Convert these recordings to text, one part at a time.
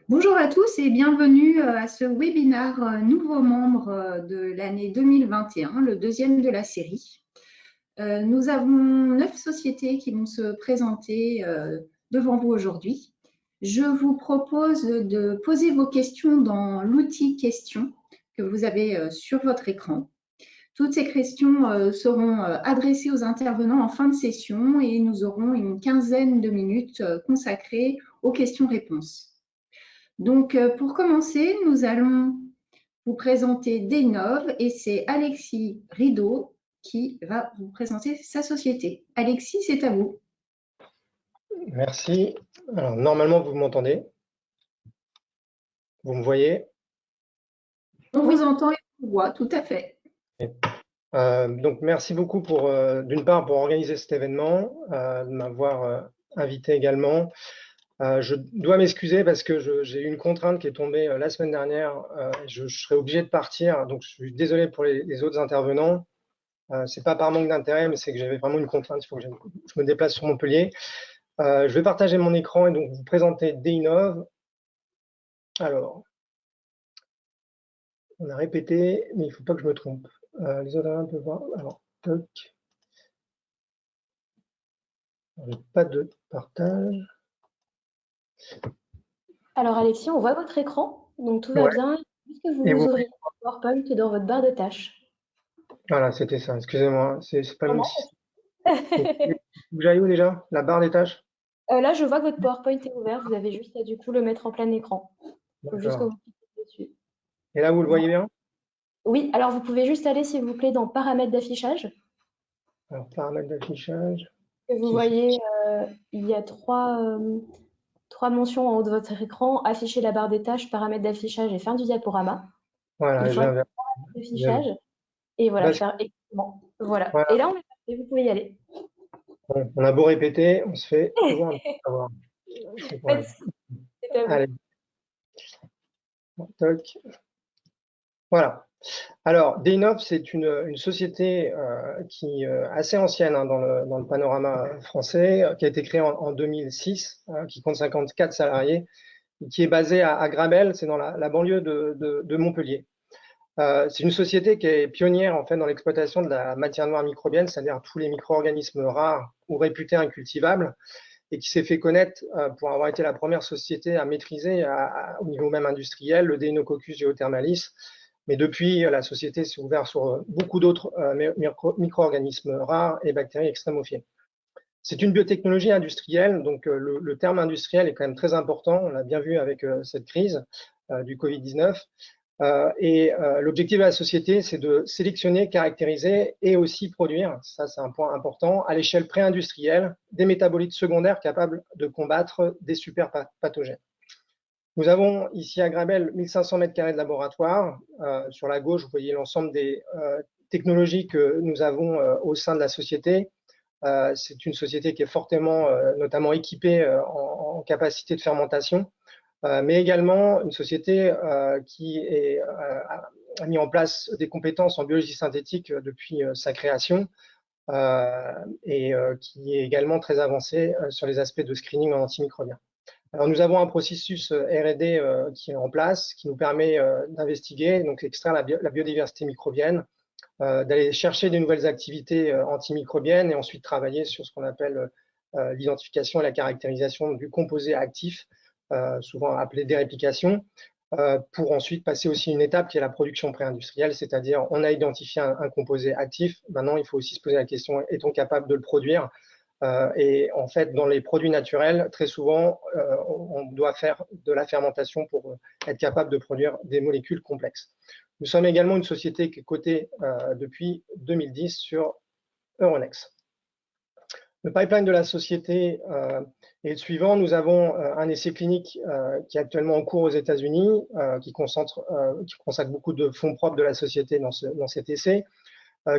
Bonjour à tous et bienvenue à ce webinaire nouveau membre de l'année 2021, le deuxième de la série. Nous avons 9 sociétés qui vont se présenter devant vous aujourd'hui. Je vous propose de poser vos questions dans l'outil questions que vous avez sur votre écran. Toutes ces questions seront adressées aux intervenants en fin de session et nous aurons une quinzaine de minutes consacrées aux questions-réponses. Donc, pour commencer, nous allons vous présenter Dainov et c'est Alexis Rideau qui va vous présenter sa société. Alexis, c'est à vous. Merci. Alors, normalement, vous m'entendez? Vous me voyez? On vous entend et on vous voit, tout à fait. Donc, merci beaucoup d'une part, pour organiser cet événement, de m'avoir invité également. Je dois m'excuser parce que j'ai eu une contrainte qui est tombée la semaine dernière. Je serai obligé de partir, donc je suis désolé pour les autres intervenants. C'est pas par manque d'intérêt, mais c'est que j'avais vraiment une contrainte. Il faut que je me déplace sur Montpellier. Je vais partager mon écran et donc vous présenter Dainov. Alors, on a répété, mais il ne faut pas que je me trompe. Les autres peuvent voir. Alors, toc. Pas de partage. Alors Alexis, on voit votre écran, donc tout va Ouais. bien. Juste que Et vous vous? ouvrez PowerPoint dans votre barre de tâches. Voilà, c'était ça. Excusez-moi. C'est pas le Non, même non. système. Donc, vous j'aille où déjà? La barre des tâches? Là, je vois que votre PowerPoint est ouvert. Vous avez juste à du coup le mettre en plein écran. Il faut juste que D'accord. vous cliquez dessus. Et là, vous le voyez bien? Oui, alors vous pouvez juste aller, s'il vous plaît, dans paramètres d'affichage. Alors, paramètres d'affichage. Et vous voyez, il y a trois mentions en haut de votre écran, afficher la barre des tâches, paramètres d'affichage et fin du diaporama. Voilà, Il je faut viens aller vers. dans paramètres d'affichage et voilà, faire exactement. Voilà. Et Voilà. là, on est parti, vous pouvez y aller. Bon, on a beau répéter, on se fait toujours un peu avoir. C'est pour elle. C'est à vous. Allez, toc. Voilà. Alors, Dainov, c'est une société qui est assez ancienne dans le panorama français, qui a été créée en 2006, qui compte 54 salariés, et qui est basée à Grabel, c'est dans la banlieue de Montpellier. C'est une société qui est pionnière en fait dans l'exploitation de la matière noire microbienne, c'est-à-dire tous les micro-organismes rares ou réputés incultivables, et qui s'est fait connaître pour avoir été la première société à maîtriser au niveau même industriel le Deinococcus geothermalis. Mais depuis, la société s'est ouverte sur beaucoup d'autres micro-organismes rares et bactéries extrémophiles. C'est une biotechnologie industrielle, donc le terme industriel est quand même très important. On l'a bien vu avec cette crise du Covid-19. L'objectif de la société, c'est de sélectionner, caractériser et aussi produire, ça c'est un point important, à l'échelle pré-industrielle, des métabolites secondaires capables de combattre des super pathogènes. Nous avons ici à Grabel 1500 m² de laboratoire. Sur la gauche, vous voyez l'ensemble des technologies que nous avons au sein de la société. C'est une société qui est fortement, notamment équipée en capacité de fermentation, mais également une société qui a mis en place des compétences en biologie synthétique depuis sa création et qui est également très avancée sur les aspects de screening en antimicrobien. Alors, nous avons un processus R&D qui est en place, qui nous permet d'investiguer, donc extraire la biodiversité microbienne, d'aller chercher des nouvelles activités antimicrobiennes et ensuite travailler sur ce qu'on appelle l'identification et la caractérisation du composé actif, souvent appelé déréplication, pour ensuite passer aussi une étape qui est la production pré-industrielle, c'est-à-dire on a identifié un composé actif, maintenant il faut aussi se poser la question, est-on capable de le produire? Et en fait, dans les produits naturels, très souvent, on doit faire de la fermentation pour être capable de produire des molécules complexes. Nous sommes également une société qui est cotée depuis 2010 sur Euronext. Le pipeline de la société est le suivant. Nous avons un essai clinique qui est actuellement en cours aux États-Unis, qui consacre beaucoup de fonds propres de la société dans cet essai,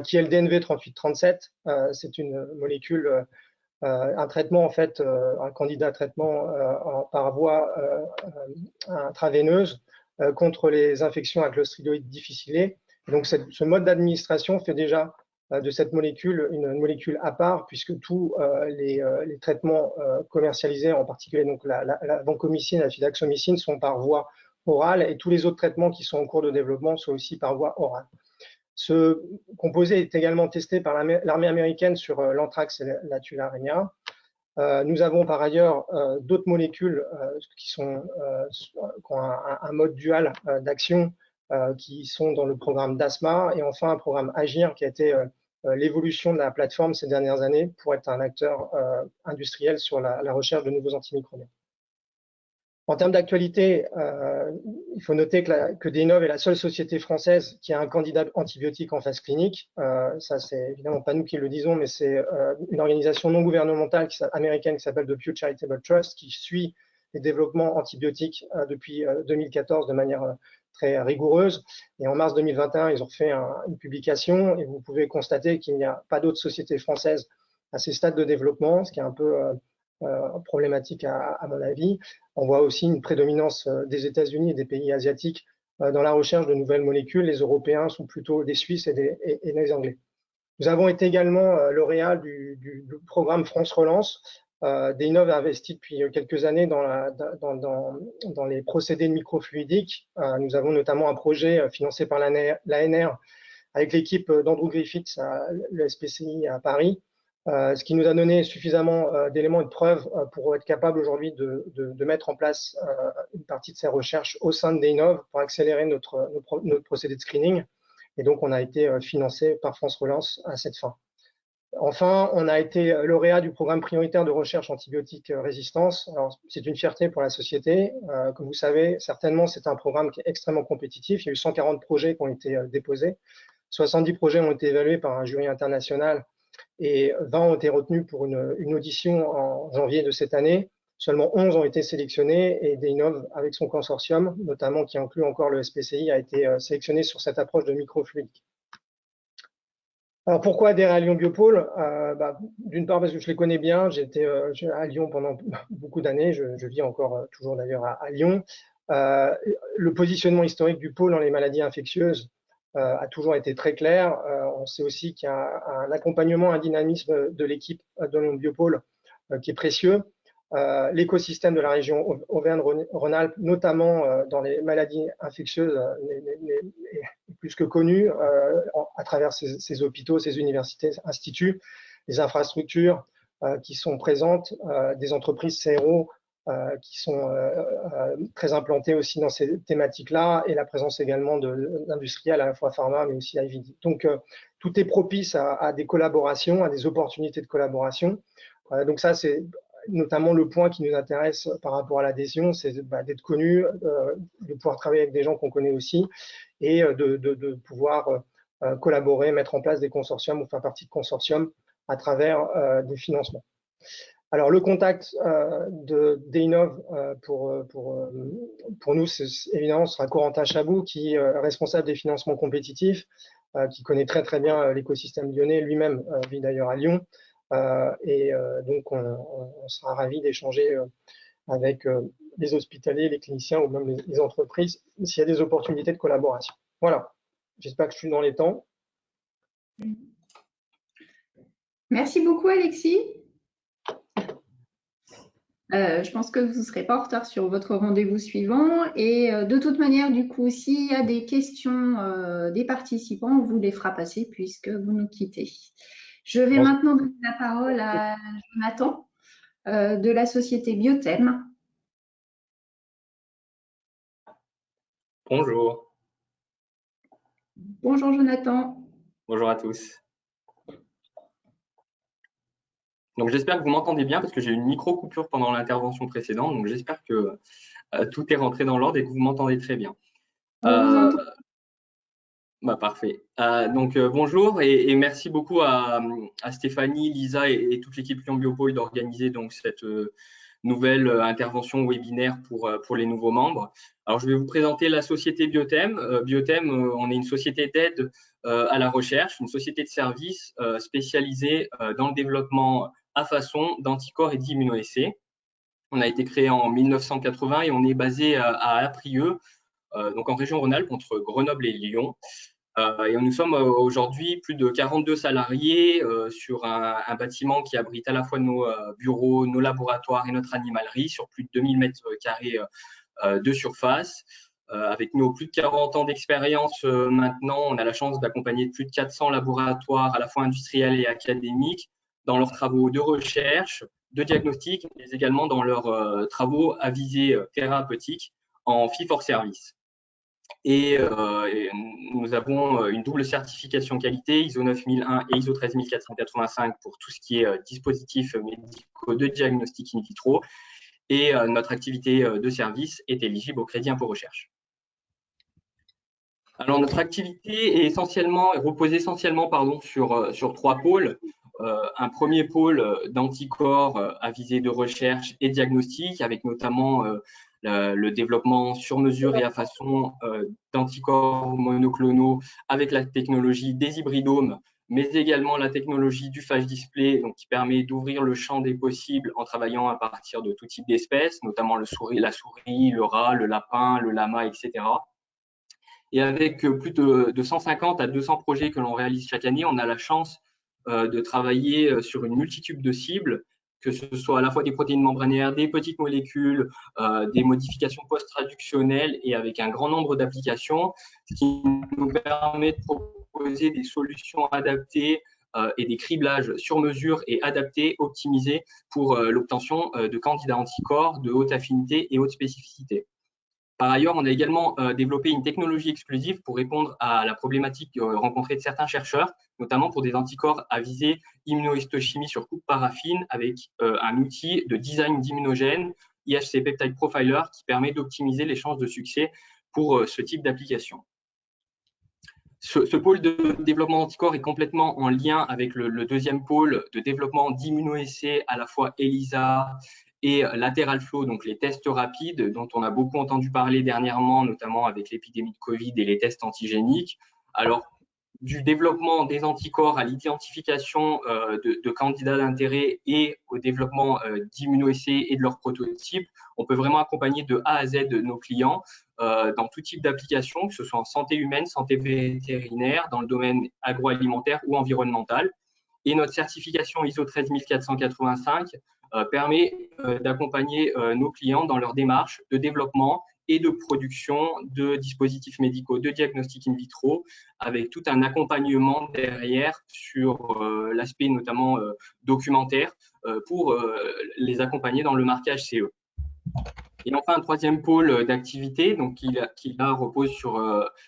qui est le DNV 3837. C'est une molécule un traitement, en fait, un candidat à traitement par voie intraveineuse contre les infections à clostridoïdes difficilées. Donc, ce mode d'administration fait déjà de cette molécule une molécule à part, puisque tous les traitements commercialisés, en particulier donc la vancomycine, la fidaxomicine, sont par voie orale, et tous les autres traitements qui sont en cours de développement sont aussi par voie orale. Ce composé est également testé par l'armée américaine sur l'anthrax et la tularemia. Nous avons par ailleurs d'autres molécules qui ont un mode dual d'action qui sont dans le programme d'ASMA, et enfin un programme AGIR qui a été l'évolution de la plateforme ces dernières années pour être un acteur industriel sur la recherche de nouveaux antimicrobiens. En termes d'actualité, il faut noter que Deinove est la seule société française qui a un candidat antibiotique en phase clinique. Ça, c'est évidemment pas nous qui le disons, mais c'est une organisation non gouvernementale américaine qui s'appelle The Pew Charitable Trust, qui suit les développements antibiotiques depuis 2014 de manière très rigoureuse. Et en mars 2021, ils ont fait une publication, et vous pouvez constater qu'il n'y a pas d'autres sociétés françaises à ces stades de développement, ce qui est un peu problématique à mon avis. On voit aussi une prédominance des États-Unis et des pays asiatiques dans la recherche de nouvelles molécules. Les Européens sont plutôt des Suisses et des Anglais. Nous avons été également lauréats du programme France Relance. Deinove a investi depuis quelques années dans les procédés de microfluidiques. Nous avons notamment un projet financé par l'ANR avec l'équipe d'Andrew Griffiths à l'ESPCI à Paris, ce qui nous a donné suffisamment d'éléments et de preuves pour être capable aujourd'hui de mettre en place une partie de ces recherches au sein de Deinove pour accélérer notre procédé de screening. Et donc, on a été financé par France Relance à cette fin. Enfin, on a été lauréat du programme prioritaire de recherche antibiotique résistance. Alors, c'est une fierté pour la société. Comme vous savez, certainement, c'est un programme qui est extrêmement compétitif. Il y a eu 140 projets qui ont été déposés. 70 projets ont été évalués par un jury international et 20 ont été retenus pour une audition en janvier de cette année. Seulement 11 ont été sélectionnés, et Deinove, avec son consortium, notamment qui inclut encore le SPCI, a été sélectionné sur cette approche de microfluidique. Alors pourquoi adhérer à Lyon Biopôle? D'une part parce que je les connais bien, j'étais à Lyon pendant beaucoup d'années, je vis encore toujours d'ailleurs à Lyon. Le positionnement historique du pôle dans les maladies infectieuses a toujours été très clair. On sait aussi qu'il y a un accompagnement, un dynamisme de l'équipe de Lyon Biopôle qui est précieux. L'écosystème de la région Auvergne-Rhône-Alpes, notamment dans les maladies infectieuses, est plus que connu à travers ces hôpitaux, ces universités, instituts, les infrastructures qui sont présentes, des entreprises CRO qui sont très implantées aussi dans ces thématiques-là, et la présence également d'industriels à la fois pharma mais aussi IVD. Donc tout est propice à des collaborations, à des opportunités de collaboration. Donc ça, c'est notamment le point qui nous intéresse par rapport à l'adhésion, c'est d'être connu, de pouvoir travailler avec des gens qu'on connaît aussi, et de pouvoir collaborer, mettre en place des consortiums ou faire partie de consortiums à travers des financements. Alors le contact de Deinove pour nous, évidemment, ce sera Corentin Chabou, qui est responsable des financements compétitifs, qui connaît très très bien l'écosystème lyonnais, lui-même vit d'ailleurs à Lyon. Donc, on sera ravis d'échanger avec les hospitaliers, les cliniciens ou même les entreprises s'il y a des opportunités de collaboration. Voilà, j'espère que je suis dans les temps. Merci beaucoup, Alexis. Je pense que vous ne serez pas en retard sur votre rendez-vous suivant. Et de toute manière, du coup, s'il y a des questions des participants, on vous les fera passer puisque vous nous quittez. Je vais maintenant donner la parole à Jonathan de la société Biotem. Bonjour. Bonjour Jonathan. Bonjour à tous. Donc j'espère que vous m'entendez bien parce que j'ai eu une micro-coupure pendant l'intervention précédente. Donc j'espère que tout est rentré dans l'ordre et que vous m'entendez très bien. Parfait. Bonjour et merci beaucoup à Stéphanie, Lisa et toute l'équipe Lyon Biopôle d'organiser donc cette nouvelle intervention webinaire pour les nouveaux membres. Alors, je vais vous présenter la société Biotem. Biotem, on est une société d'aide à la recherche, une société de services spécialisée dans le développement à façon d'anticorps et d'immunoessais. On a été créé en 1980 et on est basé à Aprieux, donc en région Rhône-Alpes, entre Grenoble et Lyon. Et nous sommes aujourd'hui plus de 42 salariés sur un bâtiment qui abrite à la fois nos bureaux, nos laboratoires et notre animalerie sur plus de 2000 mètres carrés de surface. Avec nos plus de 40 ans d'expérience maintenant, on a la chance d'accompagner plus de 400 laboratoires à la fois industriels et académiques dans leurs travaux de recherche, de diagnostic, mais également dans leurs travaux à visée thérapeutique en fee-for-service. Et nous avons une double certification qualité, ISO 9001 et ISO 13485 pour tout ce qui est dispositifs médicaux de diagnostic in vitro. Et notre activité de service est éligible au crédit impôt recherche. Alors, notre activité est repose essentiellement sur trois pôles. Un premier pôle d'anticorps à visée de recherche et diagnostic, avec notamment le développement sur mesure et à façon d'anticorps monoclonaux avec la technologie des hybridomes, mais également la technologie du phage display, donc qui permet d'ouvrir le champ des possibles en travaillant à partir de tout type d'espèces, notamment la souris, le rat, le lapin, le lama, etc. Et avec plus de 150 à 200 projets que l'on réalise chaque année, on a la chance de travailler sur une multitude de cibles, que ce soit à la fois des protéines membranaires, des petites molécules, des modifications post-traductionnelles et avec un grand nombre d'applications, ce qui nous permet de proposer des solutions adaptées et des criblages sur mesure et adaptés, optimisés pour l'obtention de candidats anticorps de haute affinité et haute spécificité. Par ailleurs, on a également développé une technologie exclusive pour répondre à la problématique rencontrée de certains chercheurs, notamment pour des anticorps à visée immunohistochimie sur coupe paraffine avec un outil de design d'immunogène, IHC Peptide Profiler, qui permet d'optimiser les chances de succès pour ce type d'application. Ce pôle de développement d'anticorps est complètement en lien avec le deuxième pôle de développement d'immunoessais, à la fois ELISA et lateral flow, donc les tests rapides dont on a beaucoup entendu parler dernièrement, notamment avec l'épidémie de Covid et les tests antigéniques. Alors, du développement des anticorps à l'identification de candidats d'intérêt et au développement d'immunoessais et de leurs prototypes, on peut vraiment accompagner de A à Z nos clients dans tout type d'application, que ce soit en santé humaine, santé vétérinaire, dans le domaine agroalimentaire ou environnemental. Et notre certification ISO 13485 permet d'accompagner nos clients dans leur démarche de développement et de production de dispositifs médicaux de diagnostic in vitro, avec tout un accompagnement derrière sur l'aspect notamment documentaire pour les accompagner dans le marquage CE. Et enfin, un troisième pôle d'activité, donc qui là repose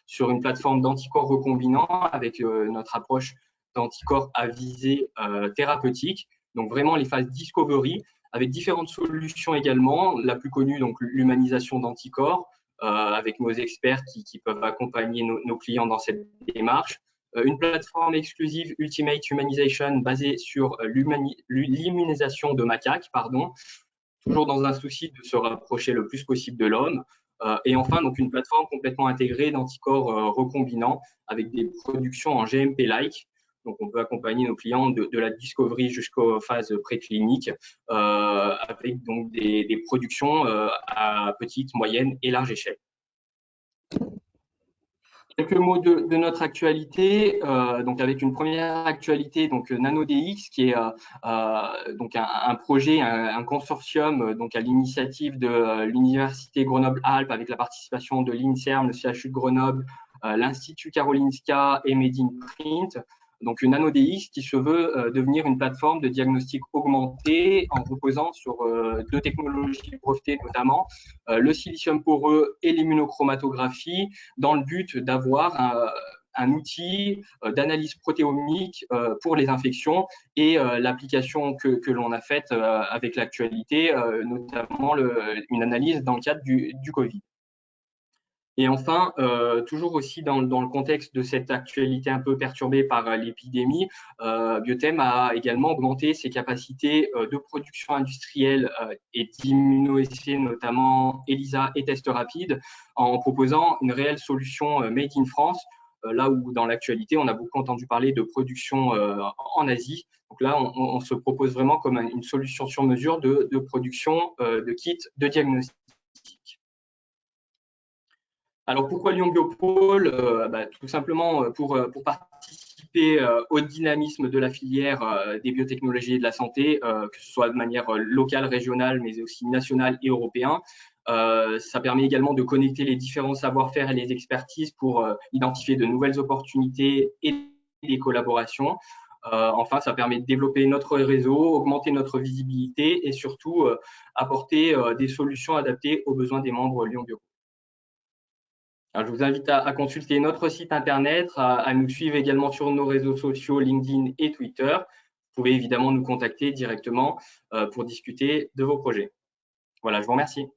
sur une plateforme d'anticorps recombinants avec notre approche d'anticorps à visée thérapeutique, donc vraiment les phases discovery, avec différentes solutions également. La plus connue, donc l'humanisation d'anticorps, avec nos experts qui peuvent accompagner nos clients dans cette démarche. Une plateforme exclusive Ultimate Humanization basée sur l'immunisation de macaques, toujours dans un souci de se rapprocher le plus possible de l'homme. Et enfin, donc une plateforme complètement intégrée d'anticorps recombinants avec des productions en GMP-like. Donc, on peut accompagner nos clients de la discovery jusqu'aux phases précliniques avec donc des productions à petite, moyenne et large échelle. Quelques mots de notre actualité, donc avec une première actualité, donc NanoDX, qui est donc un projet, un consortium donc à l'initiative de l'Université Grenoble-Alpes avec la participation de l'INSERM, le CHU de Grenoble, l'Institut Karolinska et Made in Print. Donc une NanoDX qui se veut devenir une plateforme de diagnostic augmenté en reposant sur deux technologies brevetées, notamment le silicium poreux et l'immunochromatographie, dans le but d'avoir un outil d'analyse protéomique pour les infections et l'application que l'on a faite avec l'actualité, notamment une analyse dans le cadre du Covid. Et enfin, toujours aussi dans le contexte de cette actualité un peu perturbée par l'épidémie, Biothem a également augmenté ses capacités de production industrielle et d'immunoessais, notamment ELISA et tests rapides, en proposant une réelle solution made in France, là où dans l'actualité, on a beaucoup entendu parler de production en Asie. Donc là, on se propose vraiment comme une solution sur mesure de production de kits de diagnostic. Alors, pourquoi Lyon Biopôle? Tout simplement pour participer au dynamisme de la filière des biotechnologies et de la santé, que ce soit de manière locale, régionale, mais aussi nationale et européenne. Ça permet également de connecter les différents savoir-faire et les expertises pour identifier de nouvelles opportunités et des collaborations. Enfin, ça permet de développer notre réseau, augmenter notre visibilité et surtout apporter des solutions adaptées aux besoins des membres Lyon Biopôle. Alors, je vous invite à consulter notre site internet, à nous suivre également sur nos réseaux sociaux LinkedIn et Twitter. Vous pouvez évidemment nous contacter directement pour discuter de vos projets. Voilà, je vous remercie.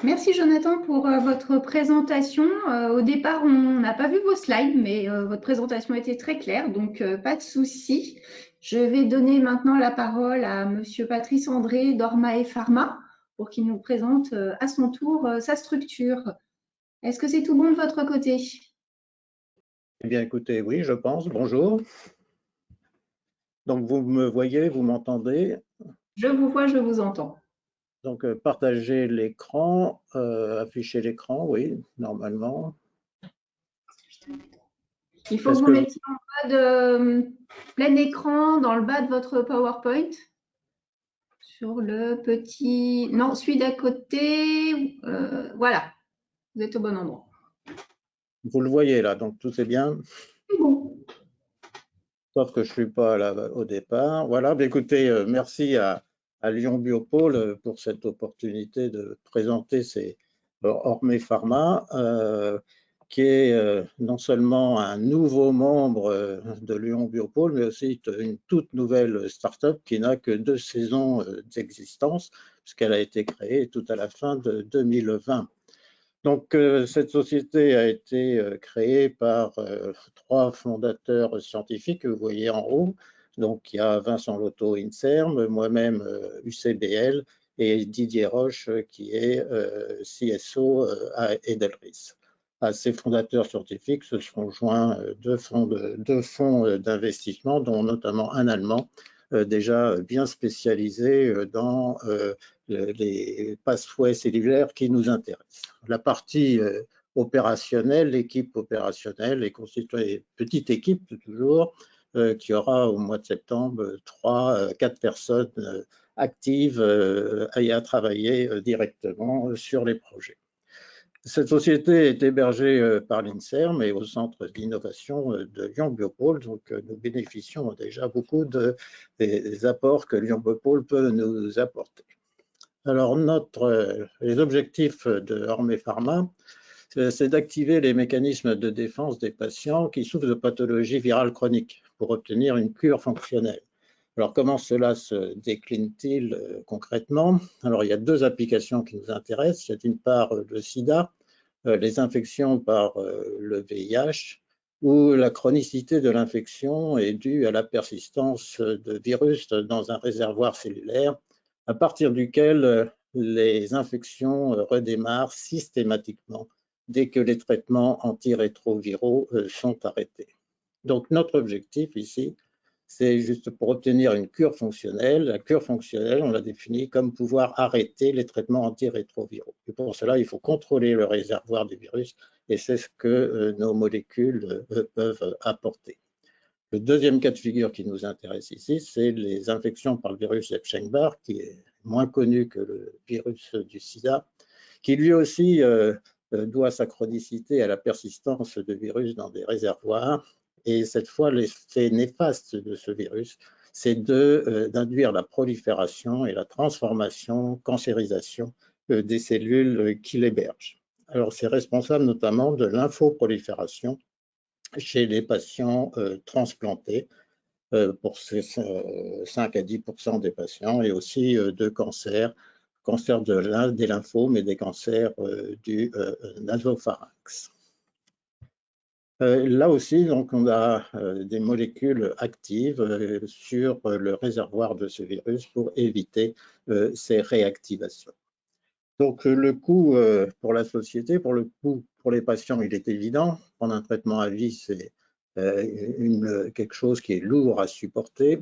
Merci Jonathan pour votre présentation. Au départ, on n'a pas vu vos slides, mais votre présentation était très claire, donc pas de souci. Je vais donner maintenant la parole à Monsieur Patrice André d'Orma et Pharma pour qu'il nous présente à son tour sa structure. Est-ce que c'est tout bon de votre côté? Eh bien, écoutez, oui, je pense. Bonjour. Donc, vous me voyez, vous m'entendez? Je vous vois, je vous entends. Donc, partager l'écran, afficher l'écran, oui, normalement. Il faut que vous mettiez en bas de plein écran, dans le bas de votre PowerPoint. Sur le petit… Non, celui d'à côté. Voilà, vous êtes au bon endroit. Vous le voyez là, donc tout est bien. C'est bon. Sauf que je ne suis pas là au départ. Voilà, écoutez, merci à Lyon Biopôle pour cette opportunité de présenter ces Orma Pharma, qui est non seulement un nouveau membre de Lyon Biopôle, mais aussi une toute nouvelle start-up qui n'a que 2 saisons d'existence, puisqu'elle a été créée tout à la fin de 2020. Donc, cette société a été créée par 3 fondateurs scientifiques que vous voyez en haut. Donc, il y a Vincent Lotto, INSERM, moi-même, UCBL, et Didier Roche, qui est CSO à Edelris. À ces fondateurs scientifiques se sont joints 2 fonds d'investissement, dont notamment un allemand, déjà bien spécialisé dans les pathways cellulaires qui nous intéressent. La partie opérationnelle, l'équipe opérationnelle est constituée d'une petite équipe toujours qui aura au mois de septembre 3-4 personnes actives à travailler directement sur les projets. Cette société est hébergée par l'INSERM et au centre d'innovation de Lyon Biopôle, donc nous bénéficions déjà beaucoup des apports que Lyon Biopôle peut nous apporter. Alors, les objectifs de Orma Pharma, c'est d'activer les mécanismes de défense des patients qui souffrent de pathologies virales chroniques pour obtenir une cure fonctionnelle. Alors, comment cela se décline-t-il concrètement? Alors, il y a 2 applications qui nous intéressent. Il y a d'une part le sida, les infections par le VIH, où la chronicité de l'infection est due à la persistance de virus dans un réservoir cellulaire, à partir duquel les infections redémarrent systématiquement dès que les traitements antirétroviraux sont arrêtés. Donc, notre objectif ici, c'est juste pour obtenir une cure fonctionnelle. La cure fonctionnelle, on l'a définie comme pouvoir arrêter les traitements antirétroviraux. Et pour cela, il faut contrôler le réservoir du virus et c'est ce que nos molécules peuvent apporter. Le deuxième cas de figure qui nous intéresse ici, c'est les infections par le virus Epstein-Barr, qui est moins connu que le virus du sida, qui lui aussi doit sa chronicité à la persistance de virus dans des réservoirs. Et cette fois, l'effet néfaste de ce virus, c'est d'induire la prolifération et la transformation, cancérisation des cellules qui l'hébergent. Alors, c'est responsable notamment de lymphoprolifération chez les patients transplantés, pour ces 5 à 10% des patients, et aussi de cancer des lymphomes et des cancers du nasopharynx. Là aussi, donc, on a des molécules actives sur le réservoir de ce virus pour éviter ces réactivations. Donc, le coût pour la société, pour le coût pour les patients, il est évident. Prendre un traitement à vie, c'est quelque chose qui est lourd à supporter.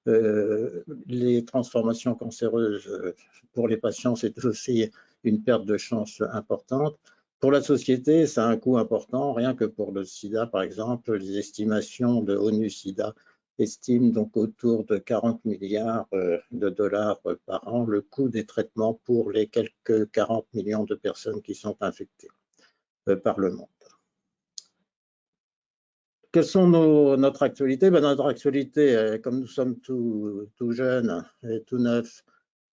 Les transformations cancéreuses, pour les patients, c'est aussi une perte de chance importante. Pour la société, ça a un coût important, rien que pour le sida, par exemple. Les estimations de ONU-SIDA estiment donc autour de 40 milliards de dollars par an le coût des traitements pour les quelques 40 millions de personnes qui sont infectées par le monde. Quelles sont notre actualité? Notre actualité, comme nous sommes tout jeunes et tout neufs,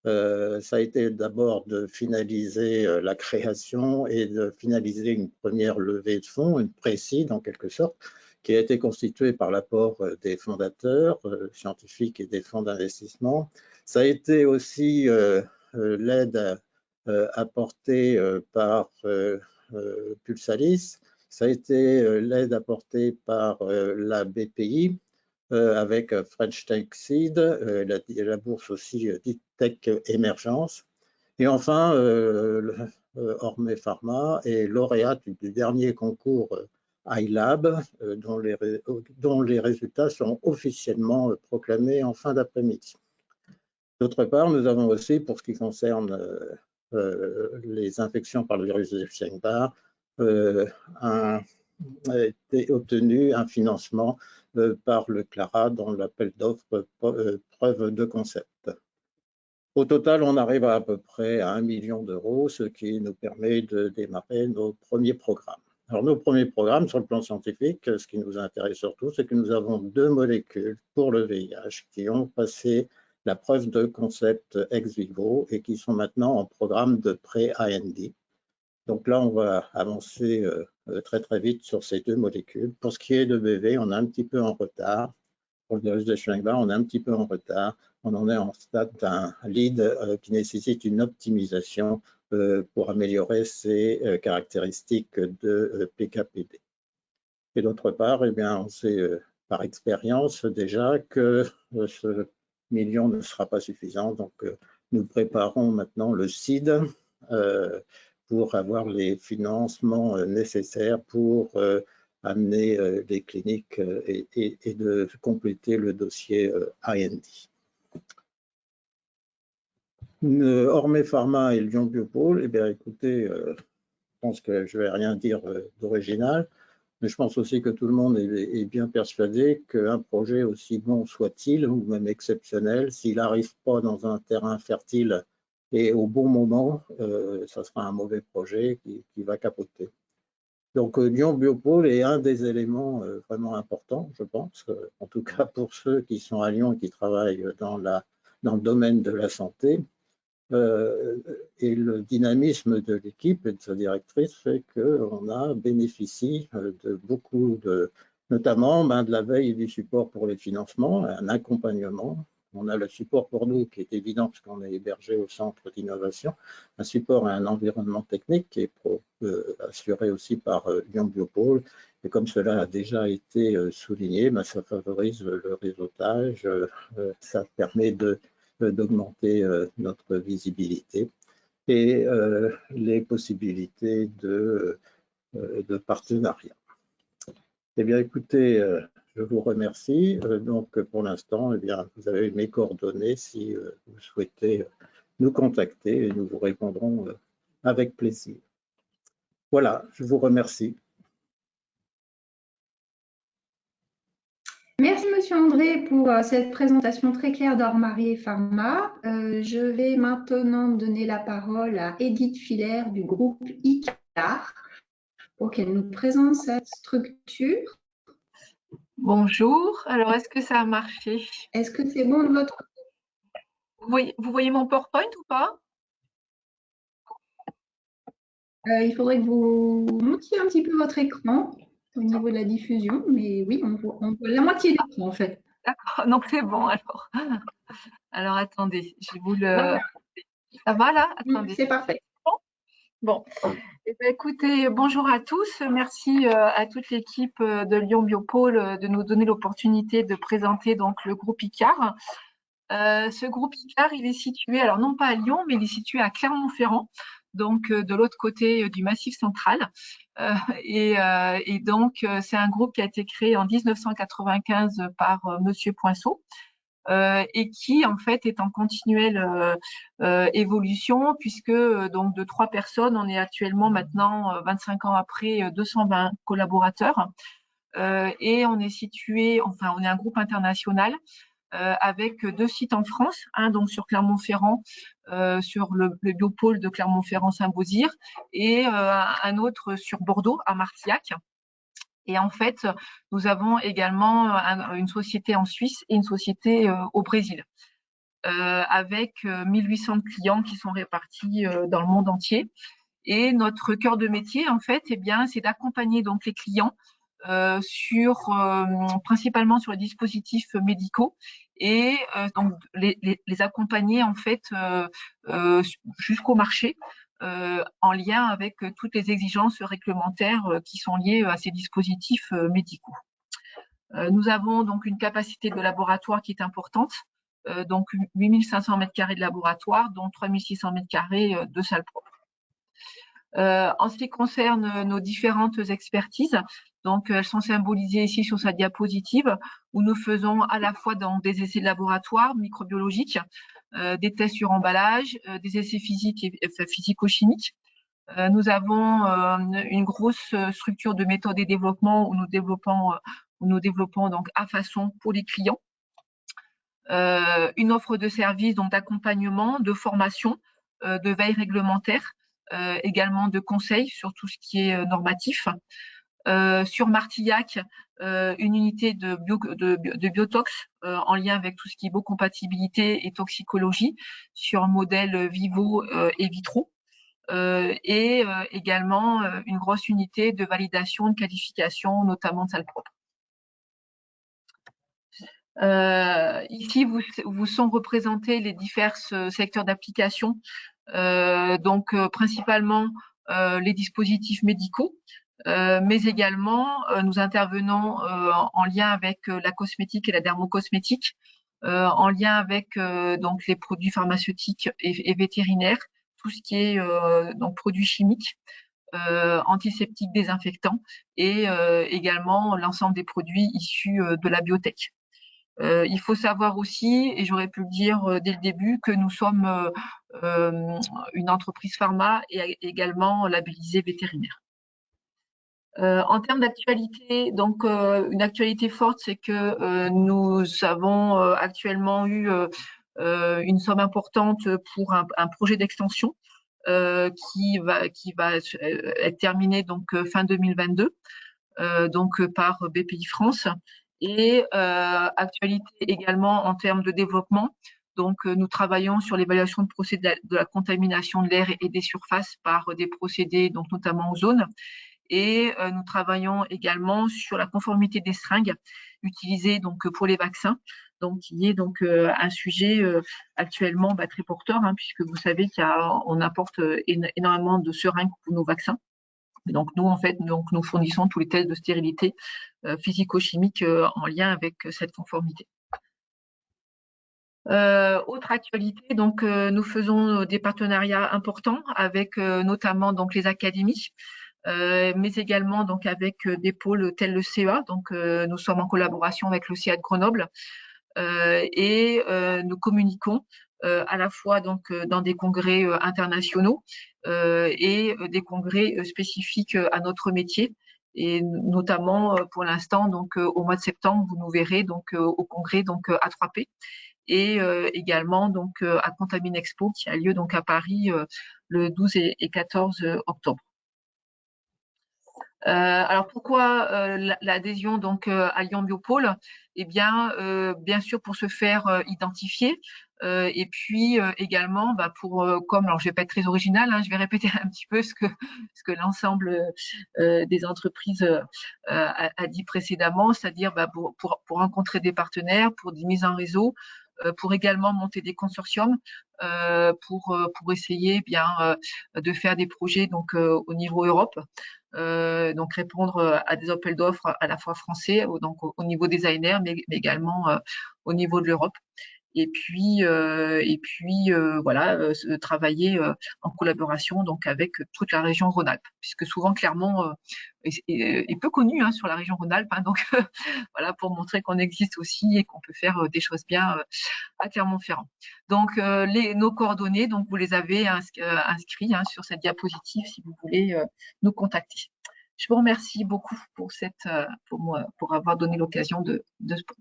ça a été d'abord de finaliser la création et de finaliser une première levée de fonds, une pré-seed en quelque sorte, qui a été constituée par l'apport des fondateurs scientifiques et des fonds d'investissement. Ça a été aussi l'aide apportée par Pulsalis. Ça a été l'aide apportée par la BPI avec French Tech Seed, la bourse aussi Tech Émergence. Et enfin, Orme Pharma est lauréate du dernier concours iLab, dont les résultats seront officiellement proclamés en fin d'après-midi. D'autre part, nous avons aussi, pour ce qui concerne les infections par le virus de Epstein-Barr, a été obtenu un financement par le CLARA dans l'appel d'offres preuve de concept. Au total, on arrive à peu près à 1 million d'euros, ce qui nous permet de démarrer nos premiers programmes. Alors, nos premiers programmes sur le plan scientifique, ce qui nous intéresse surtout, c'est que nous avons 2 molécules pour le VIH qui ont passé la preuve de concept ex vivo et qui sont maintenant en programme de pré-IND. Donc là, on va avancer très vite sur ces 2 molécules. Pour ce qui est de BV, on est un petit peu en retard. Pour le virus de Epstein-Barr, on est un petit peu en retard. On en est en stade d'un lead qui nécessite une optimisation pour améliorer ses caractéristiques de PKPD. Et d'autre part, eh bien, on sait par expérience déjà que ce million ne sera pas suffisant. Donc, nous préparons maintenant le seed pour avoir les financements nécessaires pour amener les cliniques et de compléter le dossier IND. Orme Pharma et Lyon Biopôle, eh bien écoutez, je pense que je ne vais rien dire d'original, mais je pense aussi que tout le monde est bien persuadé qu'un projet aussi bon soit-il, ou même exceptionnel, s'il n'arrive pas dans un terrain fertile et au bon moment, ça sera un mauvais projet qui va capoter. Donc, Lyon Biopôle est un des éléments vraiment importants, je pense, en tout cas pour ceux qui sont à Lyon et qui travaillent dans le domaine de la santé. Et le dynamisme de l'équipe et de sa directrice fait qu'on bénéficie de beaucoup notamment de la veille et du support pour les financements, un accompagnement. On a le support pour nous qui est évident puisqu'on est hébergé au centre d'innovation, un support et un environnement technique qui est assuré aussi par Lyon Biopôle. Et comme cela a déjà été souligné, ça favorise le réseautage, ça permet d'augmenter notre visibilité et les possibilités de partenariat. Eh bien, écoutez, je vous remercie. Donc, pour l'instant, eh bien, vous avez mes coordonnées si vous souhaitez nous contacter et nous vous répondrons avec plaisir. Voilà, je vous remercie. Merci, Monsieur André, pour cette présentation très claire d'Orme Pharma. Je vais maintenant donner la parole à Edith Filler du groupe ICAR pour qu'elle nous présente cette structure. Bonjour, alors est-ce que ça a marché? Est-ce que c'est bon de votre côté? Vous voyez mon PowerPoint ou pas? Il faudrait que vous montiez un petit peu votre écran au niveau de la diffusion, mais oui, on voit la moitié de l'écran en fait. D'accord, donc c'est bon alors. Alors attendez, je vous le… Ça va là? Attendez. C'est parfait. Bon, eh bien, écoutez, bonjour à tous. Merci à toute l'équipe de Lyon Biopôle de nous donner l'opportunité de présenter donc le groupe ICAR. Ce groupe ICAR, il est situé, alors non pas à Lyon, mais il est situé à Clermont-Ferrand, donc de l'autre côté du Massif central. Et donc, c'est un groupe qui a été créé en 1995 par Monsieur Poinceau. et qui en fait est en continuelle évolution, puisque donc de 3 personnes, on est actuellement maintenant 25 ans après 220 collaborateurs, et on est situé, enfin on est un groupe international avec 2 sites en France, un donc sur Clermont-Ferrand, sur le biopôle de Clermont-Ferrand-Saint-Beauzire, et un autre sur Bordeaux, à Martillac. Et en fait, nous avons également une société en Suisse et une société au Brésil, avec 1800 clients qui sont répartis dans le monde entier. Et notre cœur de métier, en fait, eh bien, c'est d'accompagner donc les clients principalement sur les dispositifs médicaux, et donc les accompagner en fait jusqu'au marché, en lien avec toutes les exigences réglementaires qui sont liées à ces dispositifs médicaux. Nous avons donc une capacité de laboratoire qui est importante, donc 8500 m² de laboratoire, dont 3600 m² de salles propres. En ce qui concerne nos différentes expertises, donc elles sont symbolisées ici sur sa diapositive, où nous faisons à la fois dans des essais de laboratoire microbiologiques, des tests sur emballage, des essais physiques et physico-chimiques. Nous avons une grosse structure de méthode et développement où nous développons donc à façon pour les clients. Une offre de services, donc d'accompagnement, de formation, de veille réglementaire, également de conseils sur tout ce qui est normatif. Sur Martillac, une unité de biotox en lien avec tout ce qui est biocompatibilité et toxicologie sur modèle vivo et vitro. Et également une grosse unité de validation, de qualification, notamment de salles propres. Ici, vous sont représentés les divers secteurs d'application, donc principalement les dispositifs médicaux, mais également nous intervenons en lien avec la cosmétique et la dermocosmétique, en lien avec donc les produits pharmaceutiques et vétérinaires, tout ce qui est donc produits chimiques, antiseptiques, désinfectants, et également l'ensemble des produits issus de la biotech. Il faut savoir aussi, et j'aurais pu le dire dès le début, que nous sommes une entreprise pharma et également labellisée vétérinaire. En termes d'actualité, donc une actualité forte, c'est que nous avons actuellement eu une somme importante pour un projet d'extension qui va être terminé donc fin 2022, donc par BPI France. Et actualité également en termes de développement. Donc, nous travaillons sur l'évaluation de procédés de la contamination de l'air et des surfaces par des procédés, donc notamment ozone. Et nous travaillons également sur la conformité des seringues utilisées donc pour les vaccins, donc qui est donc un sujet actuellement très porteur, puisque vous savez qu'on apporte énormément de seringues pour nos vaccins. Et donc nous en fait, nous fournissons tous les tests de stérilité physico-chimique en lien avec cette conformité. Autre actualité, donc nous faisons des partenariats importants avec notamment donc les académies, mais également donc avec des pôles tels le CEA. Donc nous sommes en collaboration avec le CEA de Grenoble, et nous communiquons à la fois donc dans des congrès internationaux et des congrès spécifiques à notre métier. Et notamment pour l'instant, donc au mois de septembre, vous nous verrez donc au congrès donc A3P, et également donc à Contamine Expo qui a lieu donc à Paris le 12 et 14 octobre. Alors pourquoi l'adhésion donc à Lyon Biopôle? Eh bien, bien sûr pour se faire identifier, et puis également pour comme, alors je vais pas être très originale, je vais répéter un petit peu ce que l'ensemble des entreprises a dit précédemment, c'est-à-dire pour rencontrer des partenaires, pour des mises en réseau, pour également monter des consortiums, pour essayer de faire des projets donc au niveau Europe. Donc répondre à des appels d'offres à la fois français, donc au niveau des ANR, mais également au niveau de l'Europe. et puis voilà, travailler en collaboration donc avec toute la région Rhône-Alpes, puisque souvent Clermont est peu connu sur la région Rhône-Alpes, donc voilà, pour montrer qu'on existe aussi et qu'on peut faire des choses bien à Clermont-Ferrand. Donc nos coordonnées, donc vous les avez inscrits sur cette diapositive si vous voulez nous contacter. Je vous remercie beaucoup pour avoir donné l'occasion de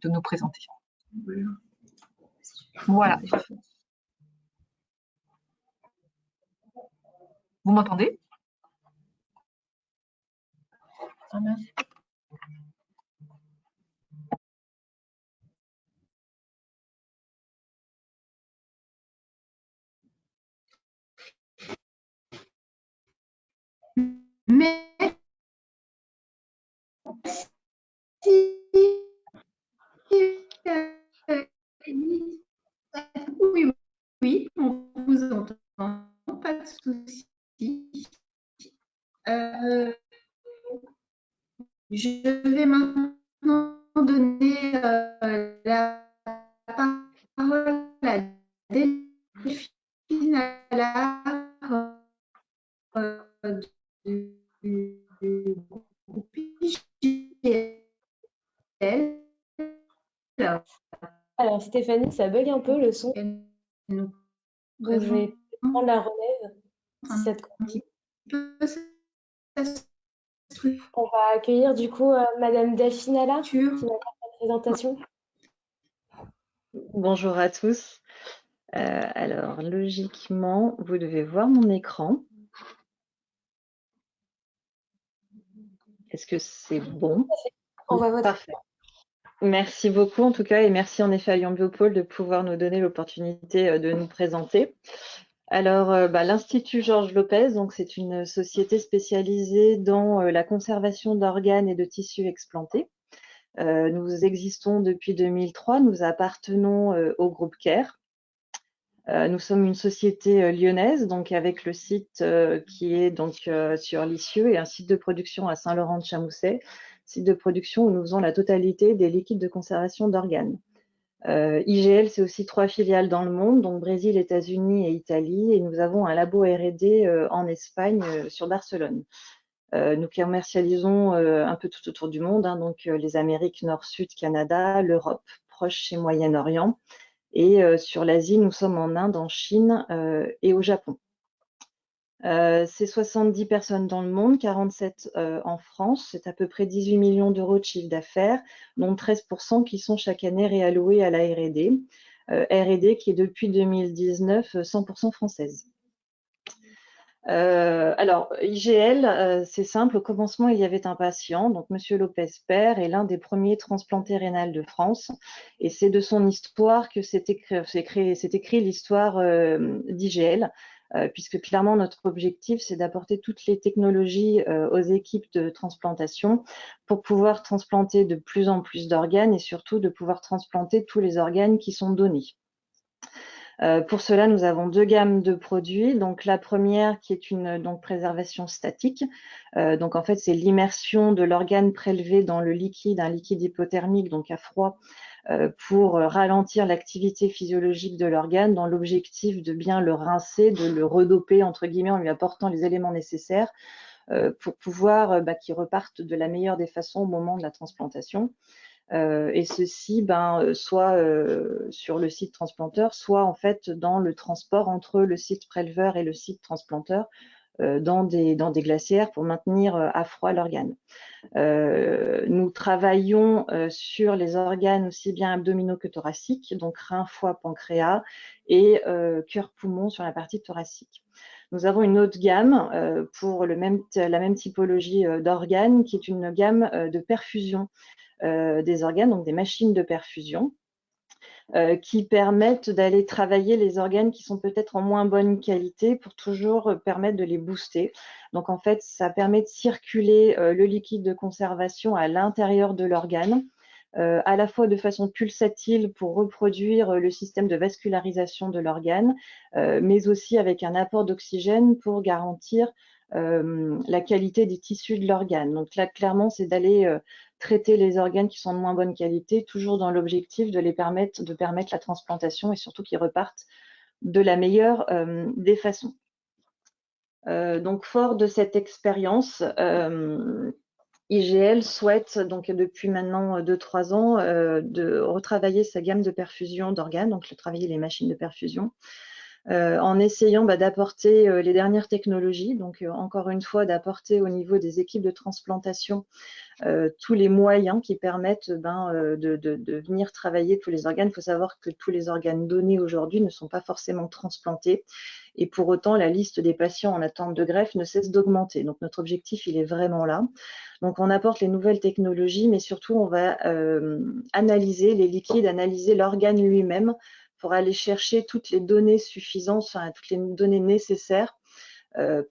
nous présenter. Voilà. Vous m'entendez? Ah mince. Oui, on vous entend, pas de souci. Je vais maintenant donner la parole à Delphine Allard du groupe IGL. Alors Stéphanie, ça bug un peu le son, Donc je vais prendre la relève. Si ça te convient. On va accueillir du coup Madame Delphine Allard qui va faire la présentation. Bonjour à tous. Alors, logiquement, vous devez voir mon écran. Est-ce que c'est bon? On va voter. Parfait. Merci beaucoup en tout cas, et merci en effet à Lyon Biopôle de pouvoir nous donner l'opportunité de nous présenter. Alors, l'Institut Georges Lopez, donc c'est une société spécialisée dans la conservation d'organes et de tissus explantés. Nous existons depuis 2003, nous appartenons au groupe CARE. Nous sommes une société lyonnaise, donc avec le site qui est donc sur Lisieux et un site de production à Saint-Laurent-de-Chamousset, site de production où nous faisons la totalité des liquides de conservation d'organes. IGL, c'est aussi 3 filiales dans le monde, donc Brésil, États-Unis et Italie, et nous avons un labo R&D en Espagne, sur Barcelone. Nous commercialisons un peu tout autour du monde, donc les Amériques Nord-Sud, Canada, l'Europe, Proche et Moyen-Orient. Et sur l'Asie, nous sommes en Inde, en Chine et au Japon. C'est 70 personnes dans le monde, 47 en France. C'est à peu près 18 millions d'euros de chiffre d'affaires, dont 13% qui sont chaque année réalloués à la R&D. R&D qui est depuis 2019 100% française. Alors, IGL, c'est simple. Au commencement, il y avait un patient, donc Monsieur Lopez père, est l'un des premiers transplantés rénals de France. Et c'est de son histoire que s'est écrit l'histoire d'IGL, puisque clairement, notre objectif, c'est d'apporter toutes les technologies aux équipes de transplantation pour pouvoir transplanter de plus en plus d'organes et surtout de pouvoir transplanter tous les organes qui sont donnés. Pour cela, nous avons 2 gammes de produits. Donc, la première qui est une préservation statique. Donc, en fait, c'est l'immersion de l'organe prélevé dans le liquide, un liquide hypothermique, donc à froid, pour ralentir l'activité physiologique de l'organe dans l'objectif de bien le rincer, de le redoper, entre guillemets, en lui apportant les éléments nécessaires pour pouvoir qu'il reparte de la meilleure des façons au moment de la transplantation. Et ceci, soit sur le site transplanteur, soit en fait dans le transport entre le site préleveur et le site transplanteur dans des glacières pour maintenir à froid l'organe. Nous travaillons sur les organes aussi bien abdominaux que thoraciques, donc rein, foie, pancréas et cœur-poumon sur la partie thoracique. Nous avons une autre gamme pour la même typologie d'organes qui est une gamme de perfusion des organes, donc des machines de perfusion, qui permettent d'aller travailler les organes qui sont peut-être en moins bonne qualité pour toujours permettre de les booster. Donc en fait, ça permet de circuler le liquide de conservation à l'intérieur de l'organe, à la fois de façon pulsatile pour reproduire le système de vascularisation de l'organe, mais aussi avec un apport d'oxygène pour garantir la qualité des tissus de l'organe. Donc là, clairement, c'est d'aller traiter les organes qui sont de moins bonne qualité, toujours dans l'objectif de permettre la transplantation et surtout qu'ils repartent de la meilleure des façons. Donc, fort de cette expérience, IGL souhaite, donc depuis maintenant 2-3 ans, de retravailler sa gamme de perfusion d'organes, donc travailler les machines de perfusion, en essayant d'apporter les dernières technologies, donc encore une fois d'apporter au niveau des équipes de transplantation tous les moyens qui permettent de venir travailler tous les organes. Il faut savoir que tous les organes donnés aujourd'hui ne sont pas forcément transplantés et pour autant la liste des patients en attente de greffe ne cesse d'augmenter. Donc notre objectif, il est vraiment là. Donc on apporte les nouvelles technologies, mais surtout on va analyser les liquides, analyser l'organe lui-même pour aller chercher toutes les données suffisantes, enfin, toutes les données nécessaires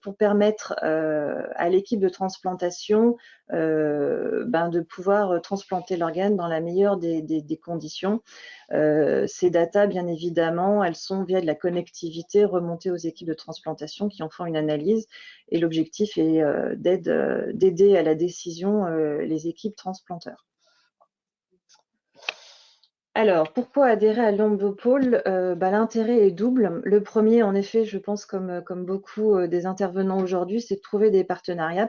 pour permettre à l'équipe de transplantation de pouvoir transplanter l'organe dans la meilleure des conditions. Ces datas, bien évidemment, elles sont via de la connectivité remontées aux équipes de transplantation qui en font une analyse et l'objectif est d'aider à la décision les équipes transplanteurs. Alors, pourquoi adhérer à Lyon Biopôle? L'intérêt est double. Le premier, en effet, je pense comme beaucoup des intervenants aujourd'hui, c'est de trouver des partenariats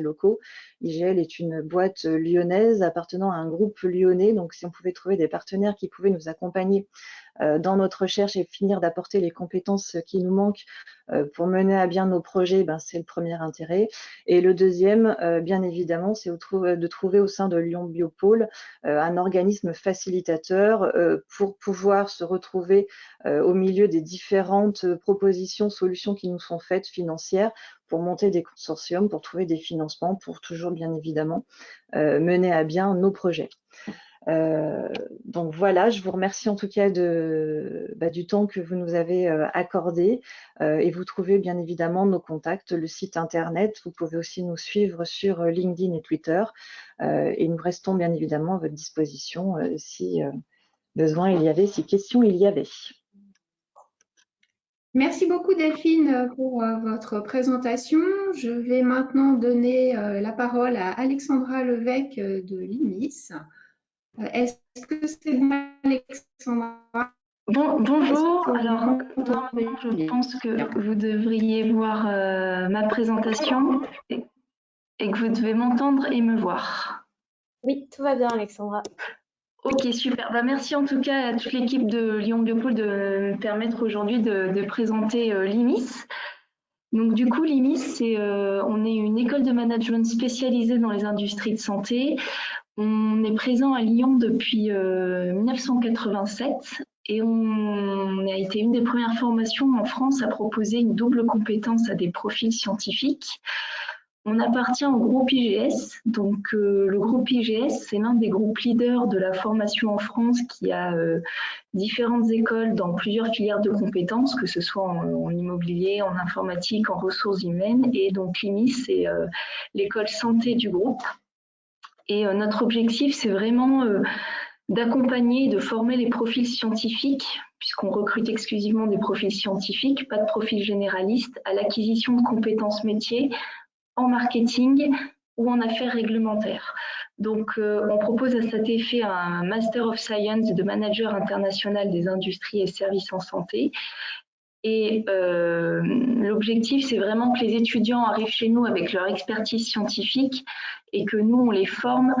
locaux. IGL est une boîte lyonnaise appartenant à un groupe lyonnais. Donc, si on pouvait trouver des partenaires qui pouvaient nous accompagner dans notre recherche et finir d'apporter les compétences qui nous manquent pour mener à bien nos projets, c'est le premier intérêt. Et le deuxième, bien évidemment, c'est de trouver au sein de Lyon Biopôle un organisme facilitateur pour pouvoir se retrouver au milieu des différentes propositions, solutions qui nous sont faites financières pour monter des consortiums, pour trouver des financements, pour toujours bien évidemment mener à bien nos projets. Donc voilà, je vous remercie en tout cas du temps que vous nous avez accordé et vous trouvez bien évidemment nos contacts, le site internet. Vous pouvez aussi nous suivre sur LinkedIn et Twitter et nous restons bien évidemment à votre disposition si besoin il y avait, si question il y avait. Merci beaucoup Delphine pour votre présentation. Je vais maintenant donner la parole à Alexandra Levesque de l'IMIS. Est-ce que c'est bon, Alexandra? Bonjour, alors normalement je pense que vous devriez voir ma présentation et que vous devez m'entendre et me voir. Oui, tout va bien Alexandra. Ok, super. Merci en tout cas à toute l'équipe de Lyon Biopôle de me permettre aujourd'hui de présenter l'IMIS. Donc du coup, l'IMIS, on est une école de management spécialisée dans les industries de santé. On est présent à Lyon depuis 1987 et on a été une des premières formations en France à proposer une double compétence à des profils scientifiques. On appartient au groupe IGS. Donc le groupe IGS, c'est l'un des groupes leaders de la formation en France qui a différentes écoles dans plusieurs filières de compétences, que ce soit en immobilier, en informatique, en ressources humaines. Et donc l'IMIS, c'est l'école santé du groupe. Et notre objectif, c'est vraiment d'accompagner et de former les profils scientifiques, puisqu'on recrute exclusivement des profils scientifiques, pas de profils généralistes, à l'acquisition de compétences métiers en marketing ou en affaires réglementaires. Donc, on propose à cet effet un Master of Science de Manager international des industries et services en santé. Et l'objectif, c'est vraiment que les étudiants arrivent chez nous avec leur expertise scientifique et que nous, on les forme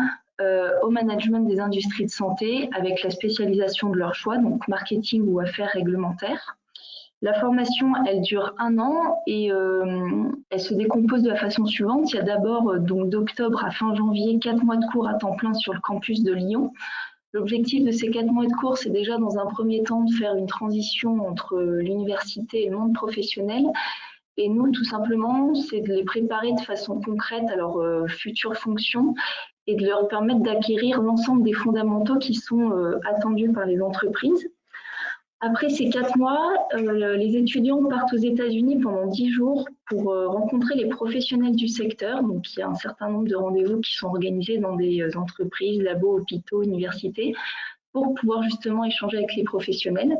au management des industries de santé avec la spécialisation de leur choix, donc marketing ou affaires réglementaires. La formation, elle dure 1 an et elle se décompose de la façon suivante. Il y a d'abord, donc d'octobre à fin janvier, 4 mois de cours à temps plein sur le campus de Lyon. L'objectif de ces 4 mois de cours, c'est déjà dans un premier temps de faire une transition entre l'université et le monde professionnel. Et nous, tout simplement, c'est de les préparer de façon concrète à leur future fonction et de leur permettre d'acquérir l'ensemble des fondamentaux qui sont attendus par les entreprises. Après ces 4 mois, les étudiants partent aux États-Unis pendant 10 jours pour rencontrer les professionnels du secteur. Donc, il y a un certain nombre de rendez-vous qui sont organisés dans des entreprises, labos, hôpitaux, universités, pour pouvoir justement échanger avec les professionnels.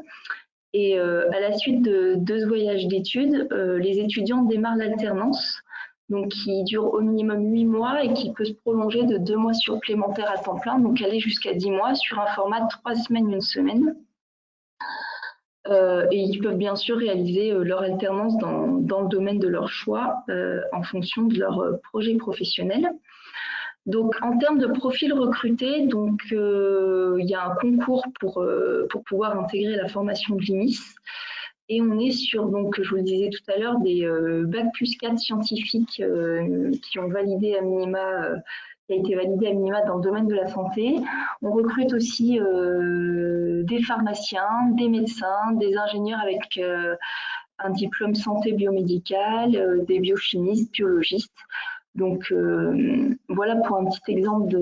Et à la suite de 2 voyages d'études, les étudiants démarrent l'alternance. donc qui dure au minimum 8 mois et qui peut se prolonger de 2 mois supplémentaires à temps plein, donc aller jusqu'à 10 mois sur un format de 3 semaines, 1 semaine. Et ils peuvent bien sûr réaliser leur alternance dans le domaine de leur choix en fonction de leur projet professionnel. Donc, en termes de profils recrutés, donc, il y a un concours pour pouvoir intégrer la formation de l'IMIS. Et on est sur, donc, je vous le disais tout à l'heure, des Bac+4 scientifiques qui ont validé à minima, qui a été validé à minima dans le domaine de la santé. On recrute aussi des pharmaciens, des médecins, des ingénieurs avec un diplôme santé biomédicale, des biochimistes, biologistes. Donc voilà pour un petit exemple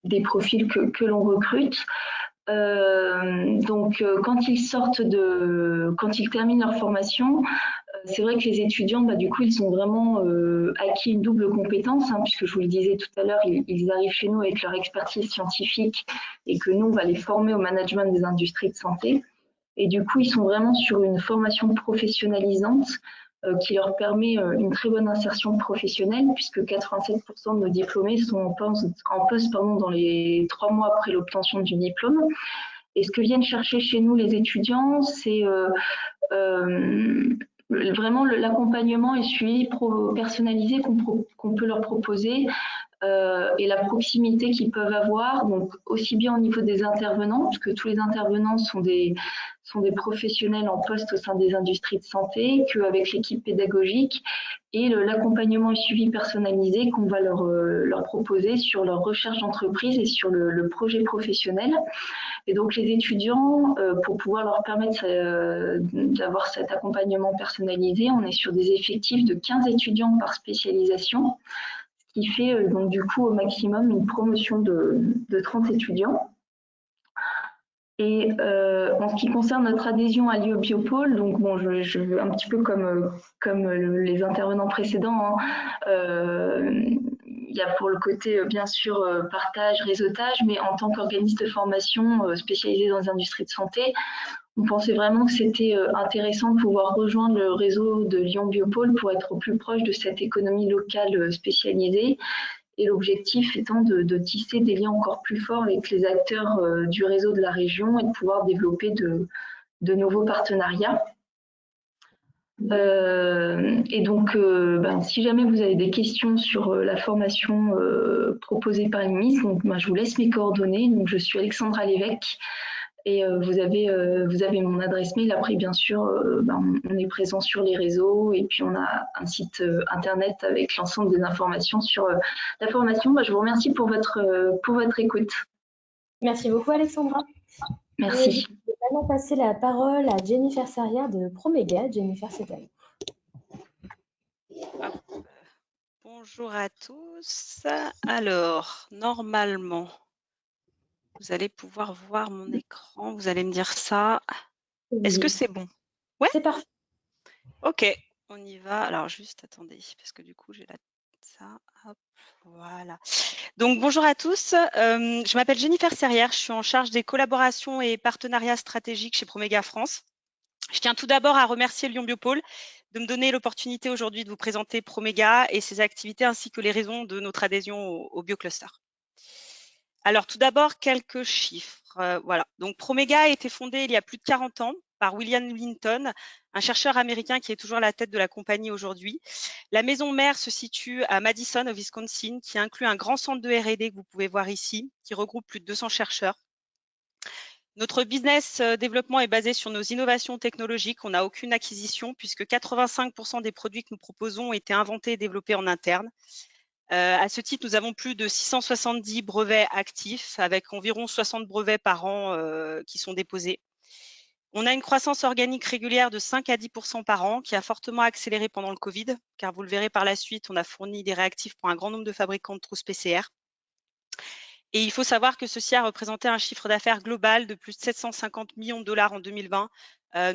des profils que l'on recrute. Donc quand ils terminent leur formation, c'est vrai que les étudiants, du coup, ils ont vraiment acquis une double compétence, puisque je vous le disais tout à l'heure, ils arrivent chez nous avec leur expertise scientifique et que nous, on va les former au management des industries de santé. Et du coup, ils sont vraiment sur une formation professionnalisante qui leur permet une très bonne insertion professionnelle, puisque 87% de nos diplômés sont en poste dans les 3 mois après l'obtention du diplôme. Et ce que viennent chercher chez nous les étudiants, c'est vraiment l'accompagnement et suivi personnalisé qu'on peut leur proposer et la proximité qu'ils peuvent avoir, donc aussi bien au niveau des intervenants, parce que tous les intervenants sont des professionnels en poste au sein des industries de santé, qu'avec l'équipe pédagogique et l'accompagnement et suivi personnalisé qu'on va leur proposer sur leur recherche d'entreprise et sur le projet professionnel. Et donc les étudiants, pour pouvoir leur permettre d'avoir cet accompagnement personnalisé, on est sur des effectifs de 15 étudiants par spécialisation, ce qui fait donc du coup au maximum une promotion de 30 étudiants. Et en ce qui concerne notre adhésion à Lyon Biopôle, donc bon, je un petit peu comme les intervenants précédents, il y a pour le côté bien sûr partage, réseautage, mais en tant qu'organisme de formation spécialisé dans les industries de santé, on pensait vraiment que c'était intéressant de pouvoir rejoindre le réseau de Lyon Biopôle pour être au plus proche de cette économie locale spécialisée. Et l'objectif étant de tisser des liens encore plus forts avec les acteurs du réseau de la région et de pouvoir développer de nouveaux partenariats. Et donc, si jamais vous avez des questions sur la formation proposée par l'IMIS, donc je vous laisse mes coordonnées. Donc, je suis Alexandra Lévesque et vous avez mon adresse mail. Après, bien sûr, on est présent sur les réseaux et puis on a un site internet avec l'ensemble des informations sur la formation. Je vous remercie pour votre écoute. Merci beaucoup, Alexandra. Merci. Je vais maintenant passer la parole à Jennifer Serrière de Proméga. Jennifer, c'est à vous. Bonjour à tous. Alors, normalement, vous allez pouvoir voir mon écran. Vous allez me dire ça. Oui. Est-ce que c'est bon? Ouais. C'est parfait. Ok, on y va. Alors, juste attendez, parce que du coup, j'ai ça. Hop, voilà. Donc, bonjour à tous. Je m'appelle Jennifer Serrière. Je suis en charge des collaborations et partenariats stratégiques chez Proméga France. Je tiens tout d'abord à remercier Lyon Biopôle de me donner l'opportunité aujourd'hui de vous présenter Proméga et ses activités ainsi que les raisons de notre adhésion au BioCluster. Alors tout d'abord, quelques chiffres. Voilà. Donc Proméga a été fondé il y a plus de 40 ans par William Linton, un chercheur américain qui est toujours à la tête de la compagnie aujourd'hui. La maison mère se situe à Madison, au Wisconsin, qui inclut un grand centre de R&D que vous pouvez voir ici, qui regroupe plus de 200 chercheurs. Notre business développement est basé sur nos innovations technologiques. On n'a aucune acquisition puisque 85% des produits que nous proposons ont été inventés et développés en interne. À ce titre, nous avons plus de 670 brevets actifs avec environ 60 brevets par an qui sont déposés. On a une croissance organique régulière de 5 à 10% par an qui a fortement accéléré pendant le Covid, car vous le verrez par la suite, on a fourni des réactifs pour un grand nombre de fabricants de trousses PCR. Et il faut savoir que ceci a représenté un chiffre d'affaires global de plus de 750 millions de dollars en 2020,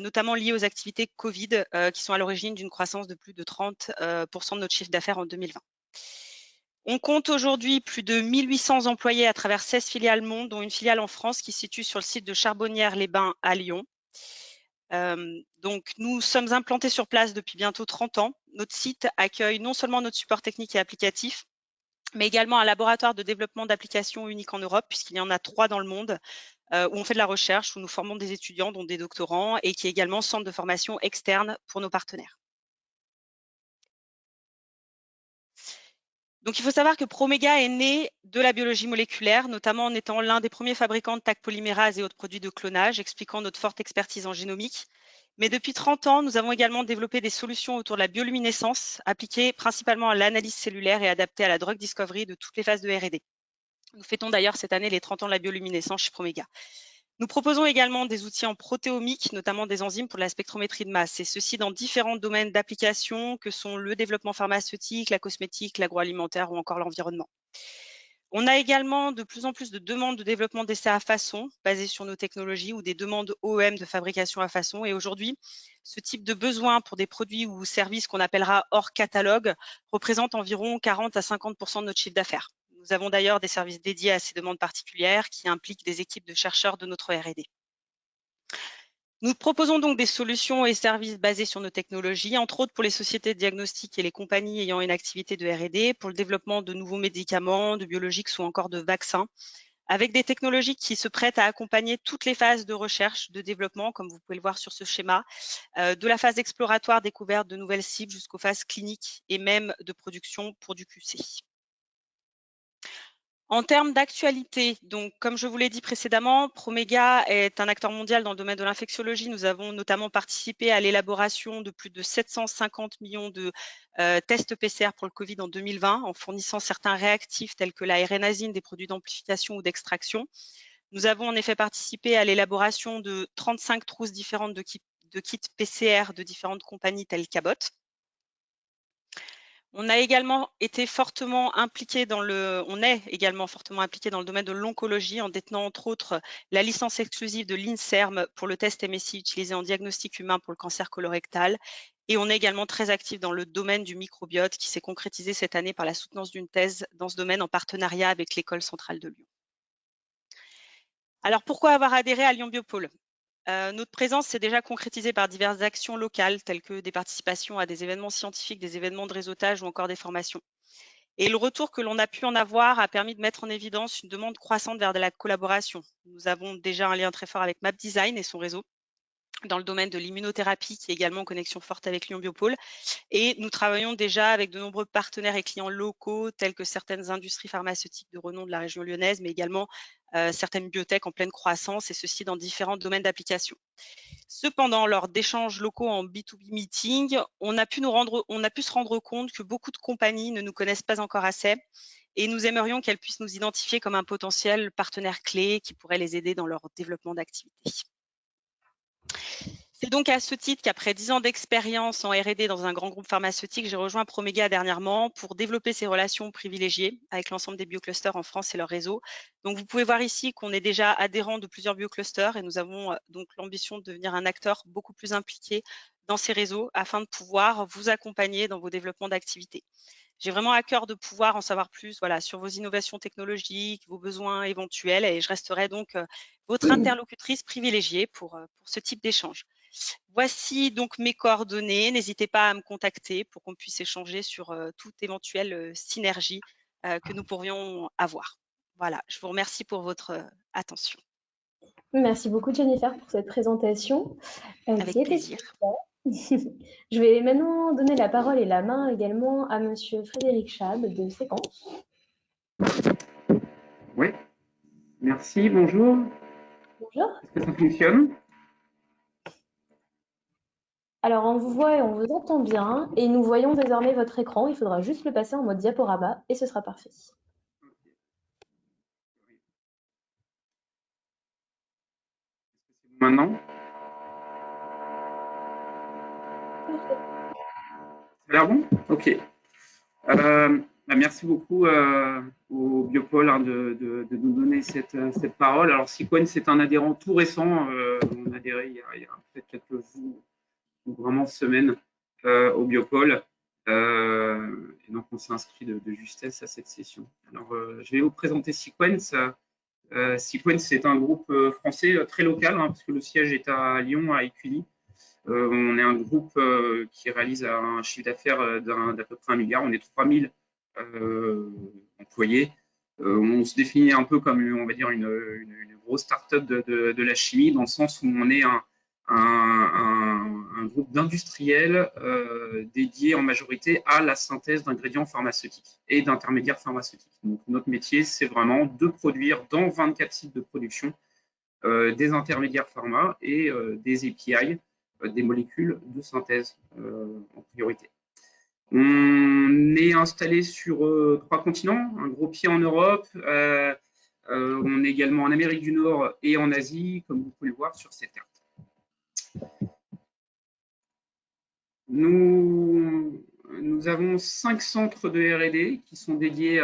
notamment lié aux activités Covid qui sont à l'origine d'une croissance de plus de 30% de notre chiffre d'affaires en 2020. On compte aujourd'hui plus de 1800 employés à travers 16 filiales monde, dont une filiale en France qui se situe sur le site de Charbonnières-les-Bains à Lyon. Donc, nous sommes implantés sur place depuis bientôt 30 ans. Notre site accueille non seulement notre support technique et applicatif, mais également un laboratoire de développement d'applications unique en Europe, puisqu'il y en a 3 dans le monde, où on fait de la recherche, où nous formons des étudiants, dont des doctorants, et qui est également centre de formation externe pour nos partenaires. Donc, il faut savoir que Promega est né de la biologie moléculaire, notamment en étant l'un des premiers fabricants de Taq polymérase et autres produits de clonage, expliquant notre forte expertise en génomique. Mais depuis 30 ans, nous avons également développé des solutions autour de la bioluminescence, appliquées principalement à l'analyse cellulaire et adaptées à la drug discovery de toutes les phases de R&D. Nous fêtons d'ailleurs cette année les 30 ans de la bioluminescence chez Promega. Nous proposons également des outils en protéomique, notamment des enzymes pour la spectrométrie de masse, et ceci dans différents domaines d'application que sont le développement pharmaceutique, la cosmétique, l'agroalimentaire ou encore l'environnement. On a également de plus en plus de demandes de développement d'essais à façon basées sur nos technologies ou des demandes OEM de fabrication à façon. Et aujourd'hui, ce type de besoin pour des produits ou services qu'on appellera hors catalogue représente environ 40 à 50% de notre chiffre d'affaires. Nous avons d'ailleurs des services dédiés à ces demandes particulières qui impliquent des équipes de chercheurs de notre R&D. Nous proposons donc des solutions et services basés sur nos technologies, entre autres pour les sociétés de diagnostic et les compagnies ayant une activité de R&D, pour le développement de nouveaux médicaments, de biologiques ou encore de vaccins, avec des technologies qui se prêtent à accompagner toutes les phases de recherche, de développement, comme vous pouvez le voir sur ce schéma, de la phase exploratoire, découverte de nouvelles cibles jusqu'aux phases cliniques et même de production pour du QC. En termes d'actualité, donc comme je vous l'ai dit précédemment, Promega est un acteur mondial dans le domaine de l'infectiologie. Nous avons notamment participé à l'élaboration de plus de 750 millions de tests PCR pour le Covid en 2020 en fournissant certains réactifs tels que la RNazine, des produits d'amplification ou d'extraction. Nous avons en effet participé à l'élaboration de 35 trousses différentes de kits PCR de différentes compagnies telles qu'Abbott. On est également fortement impliqué dans le domaine de l'oncologie en détenant entre autres la licence exclusive de l'INSERM pour le test MSI utilisé en diagnostic humain pour le cancer colorectal. Et on est également très actif dans le domaine du microbiote qui s'est concrétisé cette année par la soutenance d'une thèse dans ce domaine en partenariat avec l'École centrale de Lyon. Alors pourquoi avoir adhéré à Lyon Biopôle ? Notre présence s'est déjà concrétisée par diverses actions locales telles que des participations à des événements scientifiques, des événements de réseautage ou encore des formations. Et le retour que l'on a pu en avoir a permis de mettre en évidence une demande croissante vers de la collaboration. Nous avons déjà un lien très fort avec MapDesign et son réseau dans le domaine de l'immunothérapie qui est également en connexion forte avec Lyon Biopôle. Et nous travaillons déjà avec de nombreux partenaires et clients locaux tels que certaines industries pharmaceutiques de renom de la région lyonnaise, mais également certaines biotech en pleine croissance et ceci dans différents domaines d'application. Cependant, lors d'échanges locaux en B2B meeting, on a pu se rendre compte que beaucoup de compagnies ne nous connaissent pas encore assez et nous aimerions qu'elles puissent nous identifier comme un potentiel partenaire clé qui pourrait les aider dans leur développement d'activité. C'est donc à ce titre qu'après 10 ans d'expérience en R&D dans un grand groupe pharmaceutique, j'ai rejoint Promega dernièrement pour développer ces relations privilégiées avec l'ensemble des bioclusters en France et leur réseau. Donc, vous pouvez voir ici qu'on est déjà adhérent de plusieurs bioclusters et nous avons donc l'ambition de devenir un acteur beaucoup plus impliqué dans ces réseaux afin de pouvoir vous accompagner dans vos développements d'activités. J'ai vraiment à cœur de pouvoir en savoir plus sur vos innovations technologiques, vos besoins éventuels et je resterai donc votre interlocutrice privilégiée pour ce type d'échange. Voici donc mes coordonnées. N'hésitez pas à me contacter pour qu'on puisse échanger sur toute éventuelle synergie que nous pourrions avoir. Voilà, je vous remercie pour votre attention. Merci beaucoup Jennifer pour cette présentation. Avec plaisir. Je vais maintenant donner la parole et la main également à Monsieur Frédéric Chab de Séquence. Oui, merci, bonjour. Bonjour. Est-ce que ça fonctionne? Alors, on vous voit et on vous entend bien et nous voyons désormais votre écran. Il faudra juste le passer en mode diaporama et ce sera parfait. Maintenant? Parfait. Ça a l'air bon? Ok. Merci beaucoup au Biopôle de nous donner cette parole. Alors, Sequence est un adhérent tout récent. On a adhéré il y a peut-être quelques jours ou vraiment semaines au Biopôle. Et donc, on s'est inscrit de justesse à cette session. Alors, je vais vous présenter Sequence. Sequence, c'est un groupe français très local, parce que le siège est à Lyon, à Écully. On est un groupe qui réalise un chiffre d'affaires d'à peu près 1 milliard. On est 3000 employés. On se définit un peu comme, on va dire, une grosse start-up de la chimie, dans le sens où on est un groupe d'industriels dédié en majorité à la synthèse d'ingrédients pharmaceutiques et d'intermédiaires pharmaceutiques. Donc, notre métier, c'est vraiment de produire dans 24 sites de production des intermédiaires pharma et des API, des molécules de synthèse en priorité. On est installé sur 3 continents, un gros pied en Europe, on est également en Amérique du Nord et en Asie, comme vous pouvez le voir sur cette carte. Nous avons 5 centres de R&D qui sont dédiés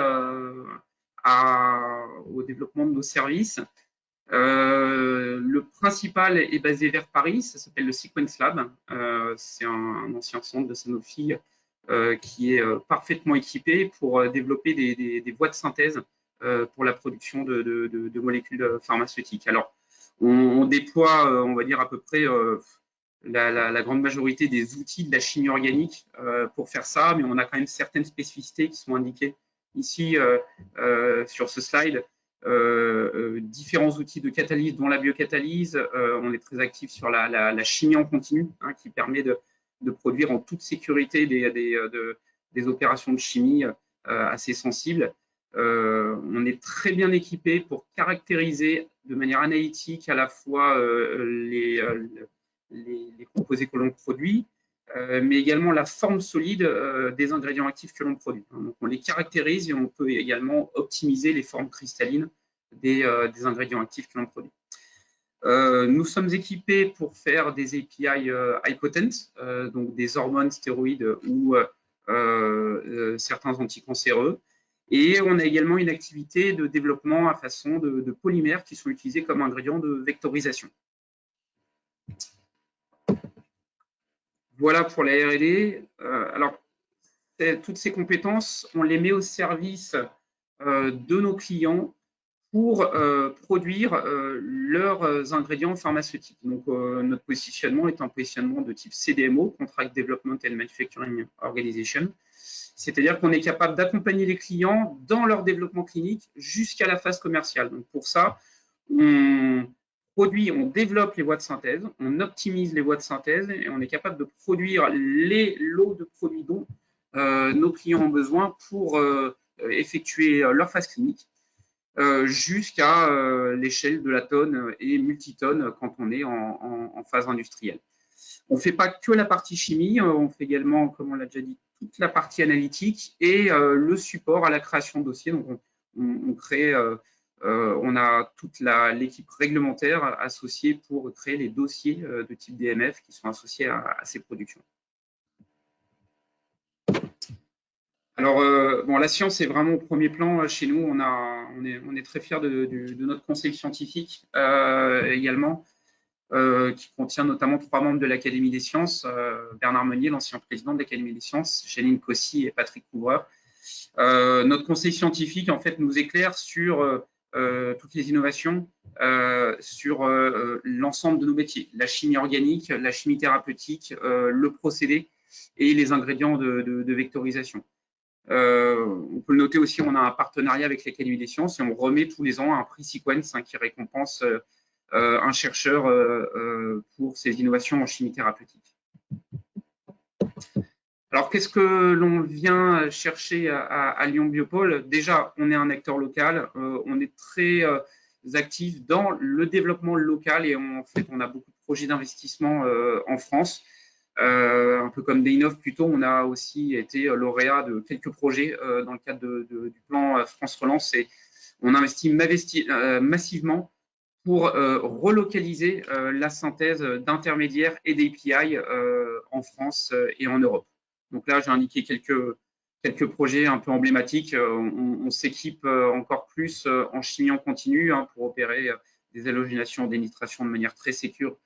au développement de nos services. Le principal est basé vers Paris, ça s'appelle le Sequence Lab. C'est un ancien centre de Sanofi qui est parfaitement équipé pour développer des voies de synthèse pour la production de molécules pharmaceutiques. Alors, on déploie, on va dire, à peu près la grande majorité des outils de la chimie organique pour faire ça, mais on a quand même certaines spécificités qui sont indiquées ici sur ce slide. Différents outils de catalyse, dont la biocatalyse. On est très actif sur la chimie en continu, hein, qui permet de produire en toute sécurité des opérations de chimie assez sensibles. On est très bien équipé pour caractériser de manière analytique à la fois les composés que l'on produit, mais également la forme solide des ingrédients actifs que l'on produit. Donc, on les caractérise et on peut également optimiser les formes cristallines des ingrédients actifs que l'on produit. Nous sommes équipés pour faire des API high potent, donc des hormones, stéroïdes ou certains anticancéreux. Et on a également une activité de développement à façon de polymères qui sont utilisés comme ingrédients de vectorisation. Voilà pour la R&D. Alors, toutes ces compétences, on les met au service de nos clients pour produire leurs ingrédients pharmaceutiques. Donc, notre positionnement est un positionnement de type CDMO, Contract Development and Manufacturing Organization. C'est-à-dire qu'on est capable d'accompagner les clients dans leur développement clinique jusqu'à la phase commerciale. Donc, pour ça, on développe les voies de synthèse, on optimise les voies de synthèse et on est capable de produire les lots de produits dont nos clients ont besoin pour effectuer leur phase clinique jusqu'à l'échelle de la tonne et multitonne quand on est en phase industrielle. On ne fait pas que la partie chimie, on fait également, comme on l'a déjà dit, toute la partie analytique et le support à la création de dossiers. Donc, on a toute l'équipe réglementaire associée pour créer les dossiers de type DMF qui sont associés à ces productions. Alors, bon, la science est vraiment au premier plan chez nous. On est très fiers de notre conseil scientifique également, qui contient notamment 3 membres de l'Académie des sciences, Bernard Meunier, l'ancien président de l'Académie des sciences, Janine Cossy et Patrick Couvreur. Notre conseil scientifique, en fait, nous éclaire sur toutes les innovations, sur l'ensemble de nos métiers, la chimie organique, la chimie thérapeutique, le procédé et les ingrédients de vectorisation. On peut le noter aussi, on a un partenariat avec l'Académie des sciences et on remet tous les ans un prix Sequence qui récompense un chercheur pour ses innovations en chimie thérapeutique. Alors, qu'est-ce que l'on vient chercher à Lyon Biopôle? Déjà, on est un acteur local, on est très actif dans le développement local et en fait, on a beaucoup de projets d'investissement en France. Un peu comme Dainov plutôt, on a aussi été lauréat de quelques projets dans le cadre du plan France Relance et on investit massivement pour relocaliser la synthèse d'intermédiaires et d'API en France et en Europe. Donc là, j'ai indiqué quelques projets un peu emblématiques. On s'équipe encore plus en chimie en continu pour opérer des halogénations, des nitrations de manière très sécure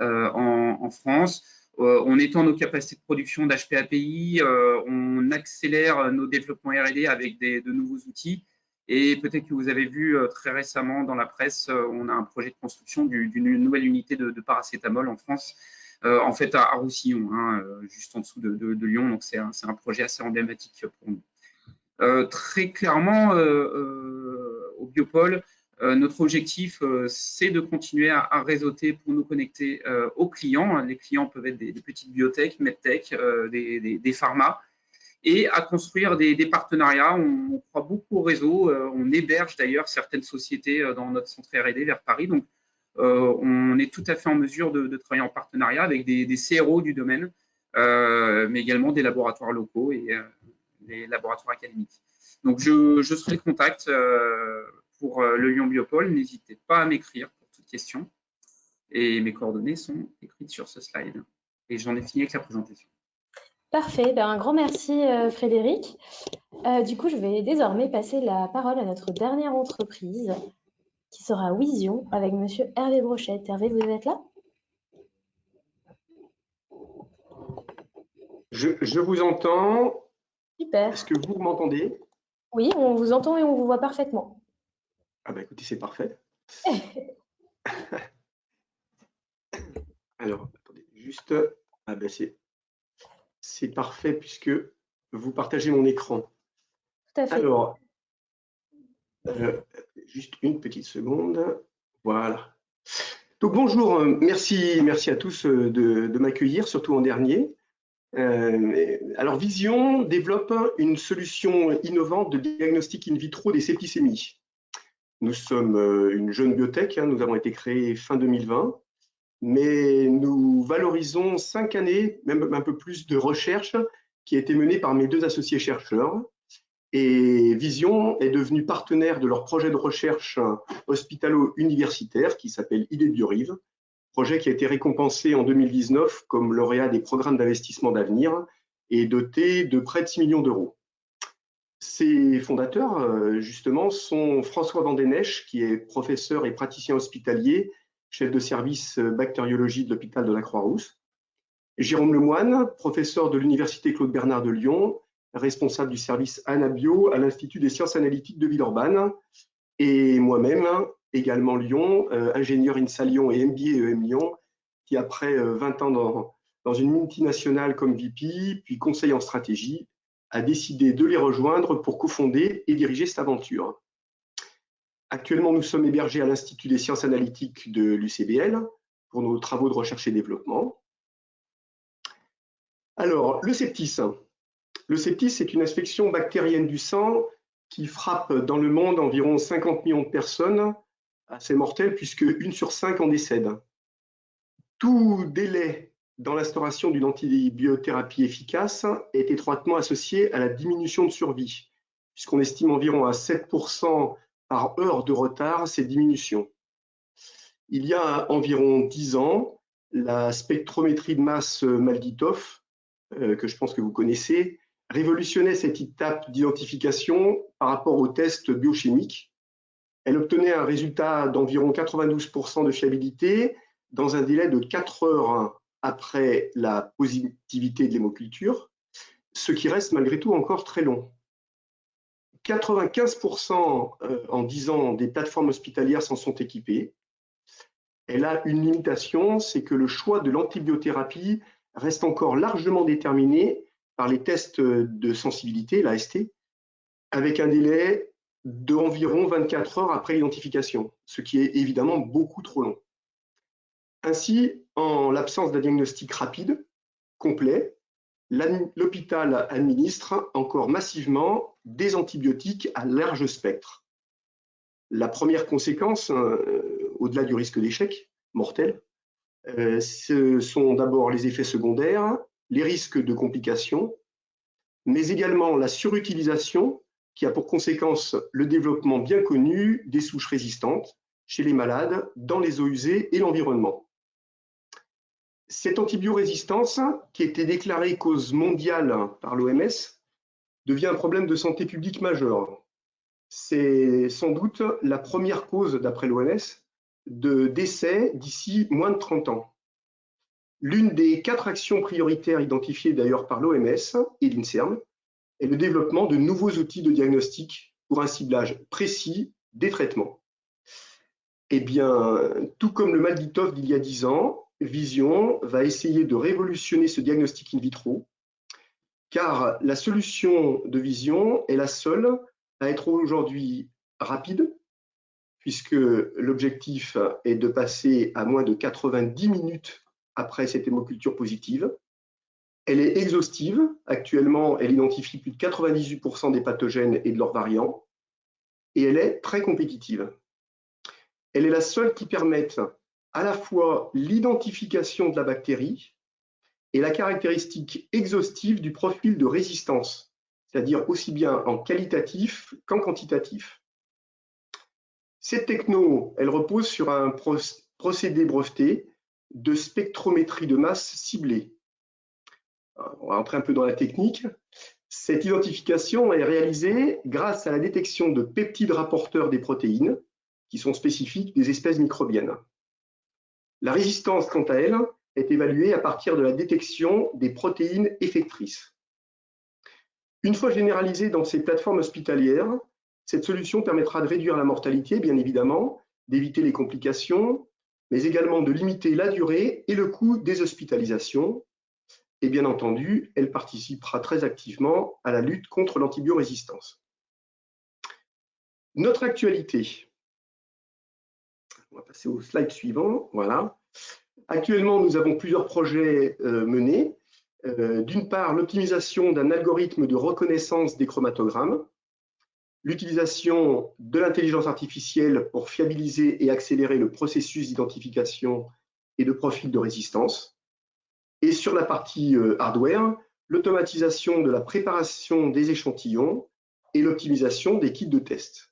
en France. On étend nos capacités de production d'HPAPI, on accélère nos développements R&D avec de nouveaux outils. Et peut-être que vous avez vu très récemment dans la presse, on a un projet de construction d'une nouvelle unité de paracétamol en France en fait à Roussillon, hein, juste en dessous de Lyon. Donc c'est un projet assez emblématique pour nous. Très clairement, au Biopôle, notre objectif, c'est de continuer à réseauter pour nous connecter aux clients. Les clients peuvent être des petites biotech, medtech, des pharma, et à construire des partenariats. On croit beaucoup au réseau. On héberge d'ailleurs certaines sociétés dans notre centre R&D vers Paris. Donc, on est tout à fait en mesure de travailler en partenariat avec des CRO du domaine, mais également des laboratoires locaux et des laboratoires académiques. Donc, je serai le contact pour le Lyon Biopôle. N'hésitez pas à m'écrire pour toute question. Et mes coordonnées sont écrites sur ce slide. Et j'en ai fini avec la présentation. Parfait, ben, un grand merci Frédéric. Du coup, je vais désormais passer la parole à notre dernière entreprise, qui sera Vision, avec monsieur Hervé Brochette. Hervé, vous êtes là? Je vous entends. Super. Est-ce que vous m'entendez? Oui, on vous entend et on vous voit parfaitement. Ah bah écoutez, c'est parfait. Alors, attendez, juste... Ah ben c'est parfait puisque vous partagez mon écran. Tout à fait. Alors, juste une petite seconde. Voilà. Donc bonjour, merci à tous de m'accueillir, surtout en dernier. Alors Vision développe une solution innovante de diagnostic in vitro des septicémies. Nous sommes une jeune biotech, hein, nous avons été créés fin 2020, mais nous valorisons 5 années, même un peu plus de recherche qui a été menée par mes 2 associés chercheurs. Et Vision est devenu partenaire de leur projet de recherche hospitalo-universitaire qui s'appelle IDEBIORIV, projet qui a été récompensé en 2019 comme lauréat des programmes d'investissement d'avenir et doté de près de 6 millions d'euros. Ses fondateurs, justement, sont François Vandenech, qui est professeur et praticien hospitalier, chef de service bactériologie de l'hôpital de la Croix-Rousse, Jérôme Lemoine, professeur de l'Université Claude Bernard de Lyon, responsable du service Anabio à l'Institut des sciences analytiques de Villeurbanne, et moi-même, également Lyon, ingénieur INSA Lyon et MBA EM Lyon, qui après 20 ans dans une multinationale comme VP, puis conseiller en stratégie, a décidé de les rejoindre pour cofonder et diriger cette aventure. Actuellement, nous sommes hébergés à l'Institut des sciences analytiques de l'UCBL pour nos travaux de recherche et développement. Alors, le septis. Le septis, c'est une infection bactérienne du sang qui frappe dans le monde environ 50 millions de personnes, assez mortelle puisque 1 sur 5 en décède. Tout délai dans l'instauration d'une antibiothérapie efficace est étroitement associé à la diminution de survie, puisqu'on estime environ à 7% par heure de retard ces diminutions. Il y a environ 10 ans, la spectrométrie de masse Malditov, que je pense que vous connaissez, révolutionnait cette étape d'identification par rapport aux tests biochimiques. Elle obtenait un résultat d'environ 92% de fiabilité dans un délai de 4 heures après la positivité de l'hémoculture, ce qui reste malgré tout encore très long. 95% en 10 ans des plateformes hospitalières s'en sont équipées. Elle a une limitation, c'est que le choix de l'antibiothérapie reste encore largement déterminé par les tests de sensibilité, l'AST, avec un délai d'environ 24 heures après l'identification, ce qui est évidemment beaucoup trop long. Ainsi, en l'absence d'un diagnostic rapide, complet, l'hôpital administre encore massivement des antibiotiques à large spectre. La première conséquence, au-delà du risque d'échec mortel, ce sont d'abord les effets secondaires, les risques de complications, mais également la surutilisation qui a pour conséquence le développement bien connu des souches résistantes chez les malades, dans les eaux usées et l'environnement. Cette antibiorésistance, qui a été déclarée cause mondiale par l'OMS, devient un problème de santé publique majeur. C'est sans doute la première cause, d'après l'OMS, de décès d'ici moins de 30 ans. L'une des 4 actions prioritaires identifiées d'ailleurs par l'OMS et l'INSERM est le développement de nouveaux outils de diagnostic pour un ciblage précis des traitements. Eh bien, tout comme le Malditov d'il y a 10 ans, Vision va essayer de révolutionner ce diagnostic in vitro, car la solution de Vision est la seule à être aujourd'hui rapide, puisque l'objectif est de passer à moins de 90 minutes après cette hémoculture positive. Elle est exhaustive. Actuellement, elle identifie plus de 98% des pathogènes et de leurs variants. Et elle est très compétitive. Elle est la seule qui permette à la fois l'identification de la bactérie et la caractéristique exhaustive du profil de résistance, c'est-à-dire aussi bien en qualitatif qu'en quantitatif. Cette techno, elle repose sur un procédé breveté de spectrométrie de masse ciblée. On va entrer un peu dans la technique. Cette identification est réalisée grâce à la détection de peptides rapporteurs des protéines qui sont spécifiques des espèces microbiennes. La résistance, quant à elle, est évaluée à partir de la détection des protéines effectrices. Une fois généralisée dans ces plateformes hospitalières, cette solution permettra de réduire la mortalité, bien évidemment, d'éviter les complications, mais également de limiter la durée et le coût des hospitalisations. Et bien entendu, elle participera très activement à la lutte contre l'antibiorésistance. Notre actualité. On va passer au slide suivant. Voilà. Actuellement, nous avons plusieurs projets menés. D'une part, l'optimisation d'un algorithme de reconnaissance des chromatogrammes, l'utilisation de l'intelligence artificielle pour fiabiliser et accélérer le processus d'identification et de profil de résistance. Et sur la partie hardware, l'automatisation de la préparation des échantillons et l'optimisation des kits de test.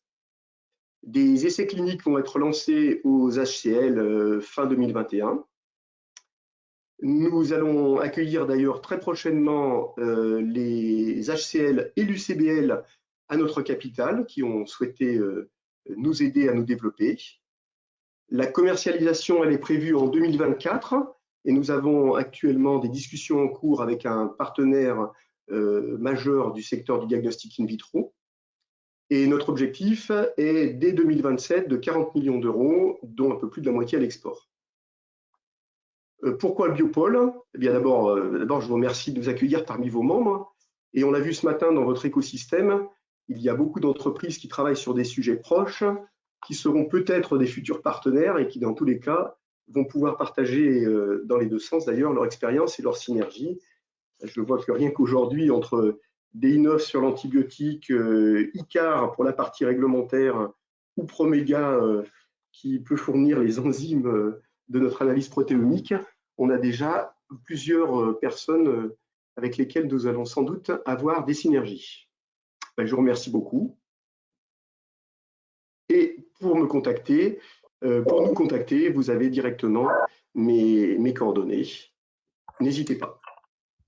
Des essais cliniques vont être lancés aux HCL fin 2021. Nous allons accueillir d'ailleurs très prochainement les HCL et l'UCBL à notre capitale qui ont souhaité nous aider à nous développer. La commercialisation, elle est prévue en 2024 et nous avons actuellement des discussions en cours avec un partenaire majeur du secteur du diagnostic in vitro. Et notre objectif est dès 2027 de 40 millions d'euros, dont un peu plus de la moitié à l'export. Pourquoi le Biopôle? Eh bien, d'abord, je vous remercie de nous accueillir parmi vos membres. Et on l'a vu ce matin dans votre écosystème, il y a beaucoup d'entreprises qui travaillent sur des sujets proches, qui seront peut-être des futurs partenaires et qui, dans tous les cas, vont pouvoir partager dans les deux sens d'ailleurs leur expérience et leur synergie. Je vois que rien qu'aujourd'hui, entre DINOV sur l'antibiotique, ICAR pour la partie réglementaire ou Promega qui peut fournir les enzymes de notre analyse protéomique, on a déjà plusieurs personnes avec lesquelles nous allons sans doute avoir des synergies. Je vous remercie beaucoup. Et pour me contacter, pour nous contacter, vous avez directement mes coordonnées. N'hésitez pas.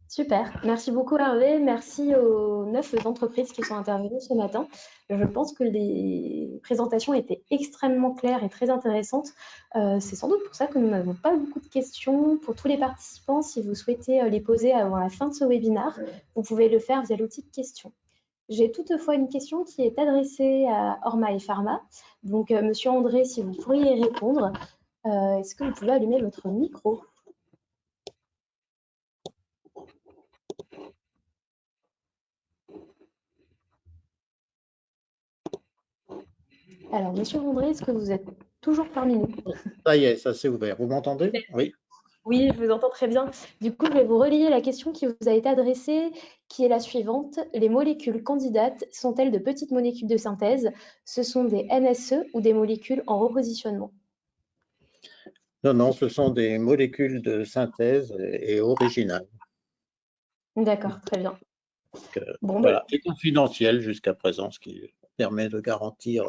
Super, merci beaucoup Hervé, merci aux 9 entreprises qui sont intervenues ce matin. Je pense que les présentations étaient extrêmement claires et très intéressantes. C'est sans doute pour ça que nous n'avons pas beaucoup de questions. Pour tous les participants, si vous souhaitez les poser avant la fin de ce webinaire, vous pouvez le faire via l'outil de questions. J'ai toutefois une question qui est adressée à Orma et Pharma. Donc, Monsieur André, si vous pourriez répondre, est-ce que vous pouvez allumer votre micro ? Alors, Monsieur André, est-ce que vous êtes toujours parmi nous? Ça y est, ça s'est ouvert. Vous m'entendez? Oui. Oui, je vous entends très bien. Du coup, je vais vous relayer la question qui vous a été adressée, qui est la suivante. Les molécules candidates sont-elles de petites molécules de synthèse? Ce sont des NSE ou des molécules en repositionnement? Non, non, ce sont des molécules de synthèse et originales. D'accord, très bien. Bon, voilà, c'est confidentiel jusqu'à présent, ce qui permet de garantir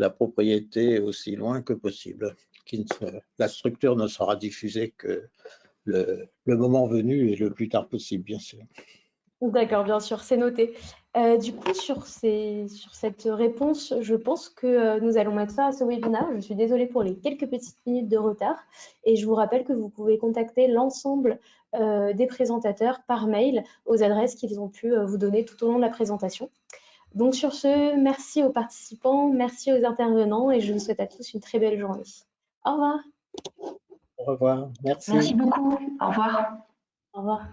la propriété aussi loin que possible. La structure ne sera diffusée que le moment venu et le plus tard possible, bien sûr. D'accord, bien sûr, c'est noté. Du coup, sur cette réponse, je pense que nous allons mettre fin à ce webinaire. Je suis désolée pour les quelques petites minutes de retard. Et je vous rappelle que vous pouvez contacter l'ensemble des présentateurs par mail aux adresses qu'ils ont pu vous donner tout au long de la présentation. Donc sur ce, merci aux participants, merci aux intervenants et je vous souhaite à tous une très belle journée. Au revoir. Au revoir. Merci. Merci beaucoup. Au revoir. Au revoir.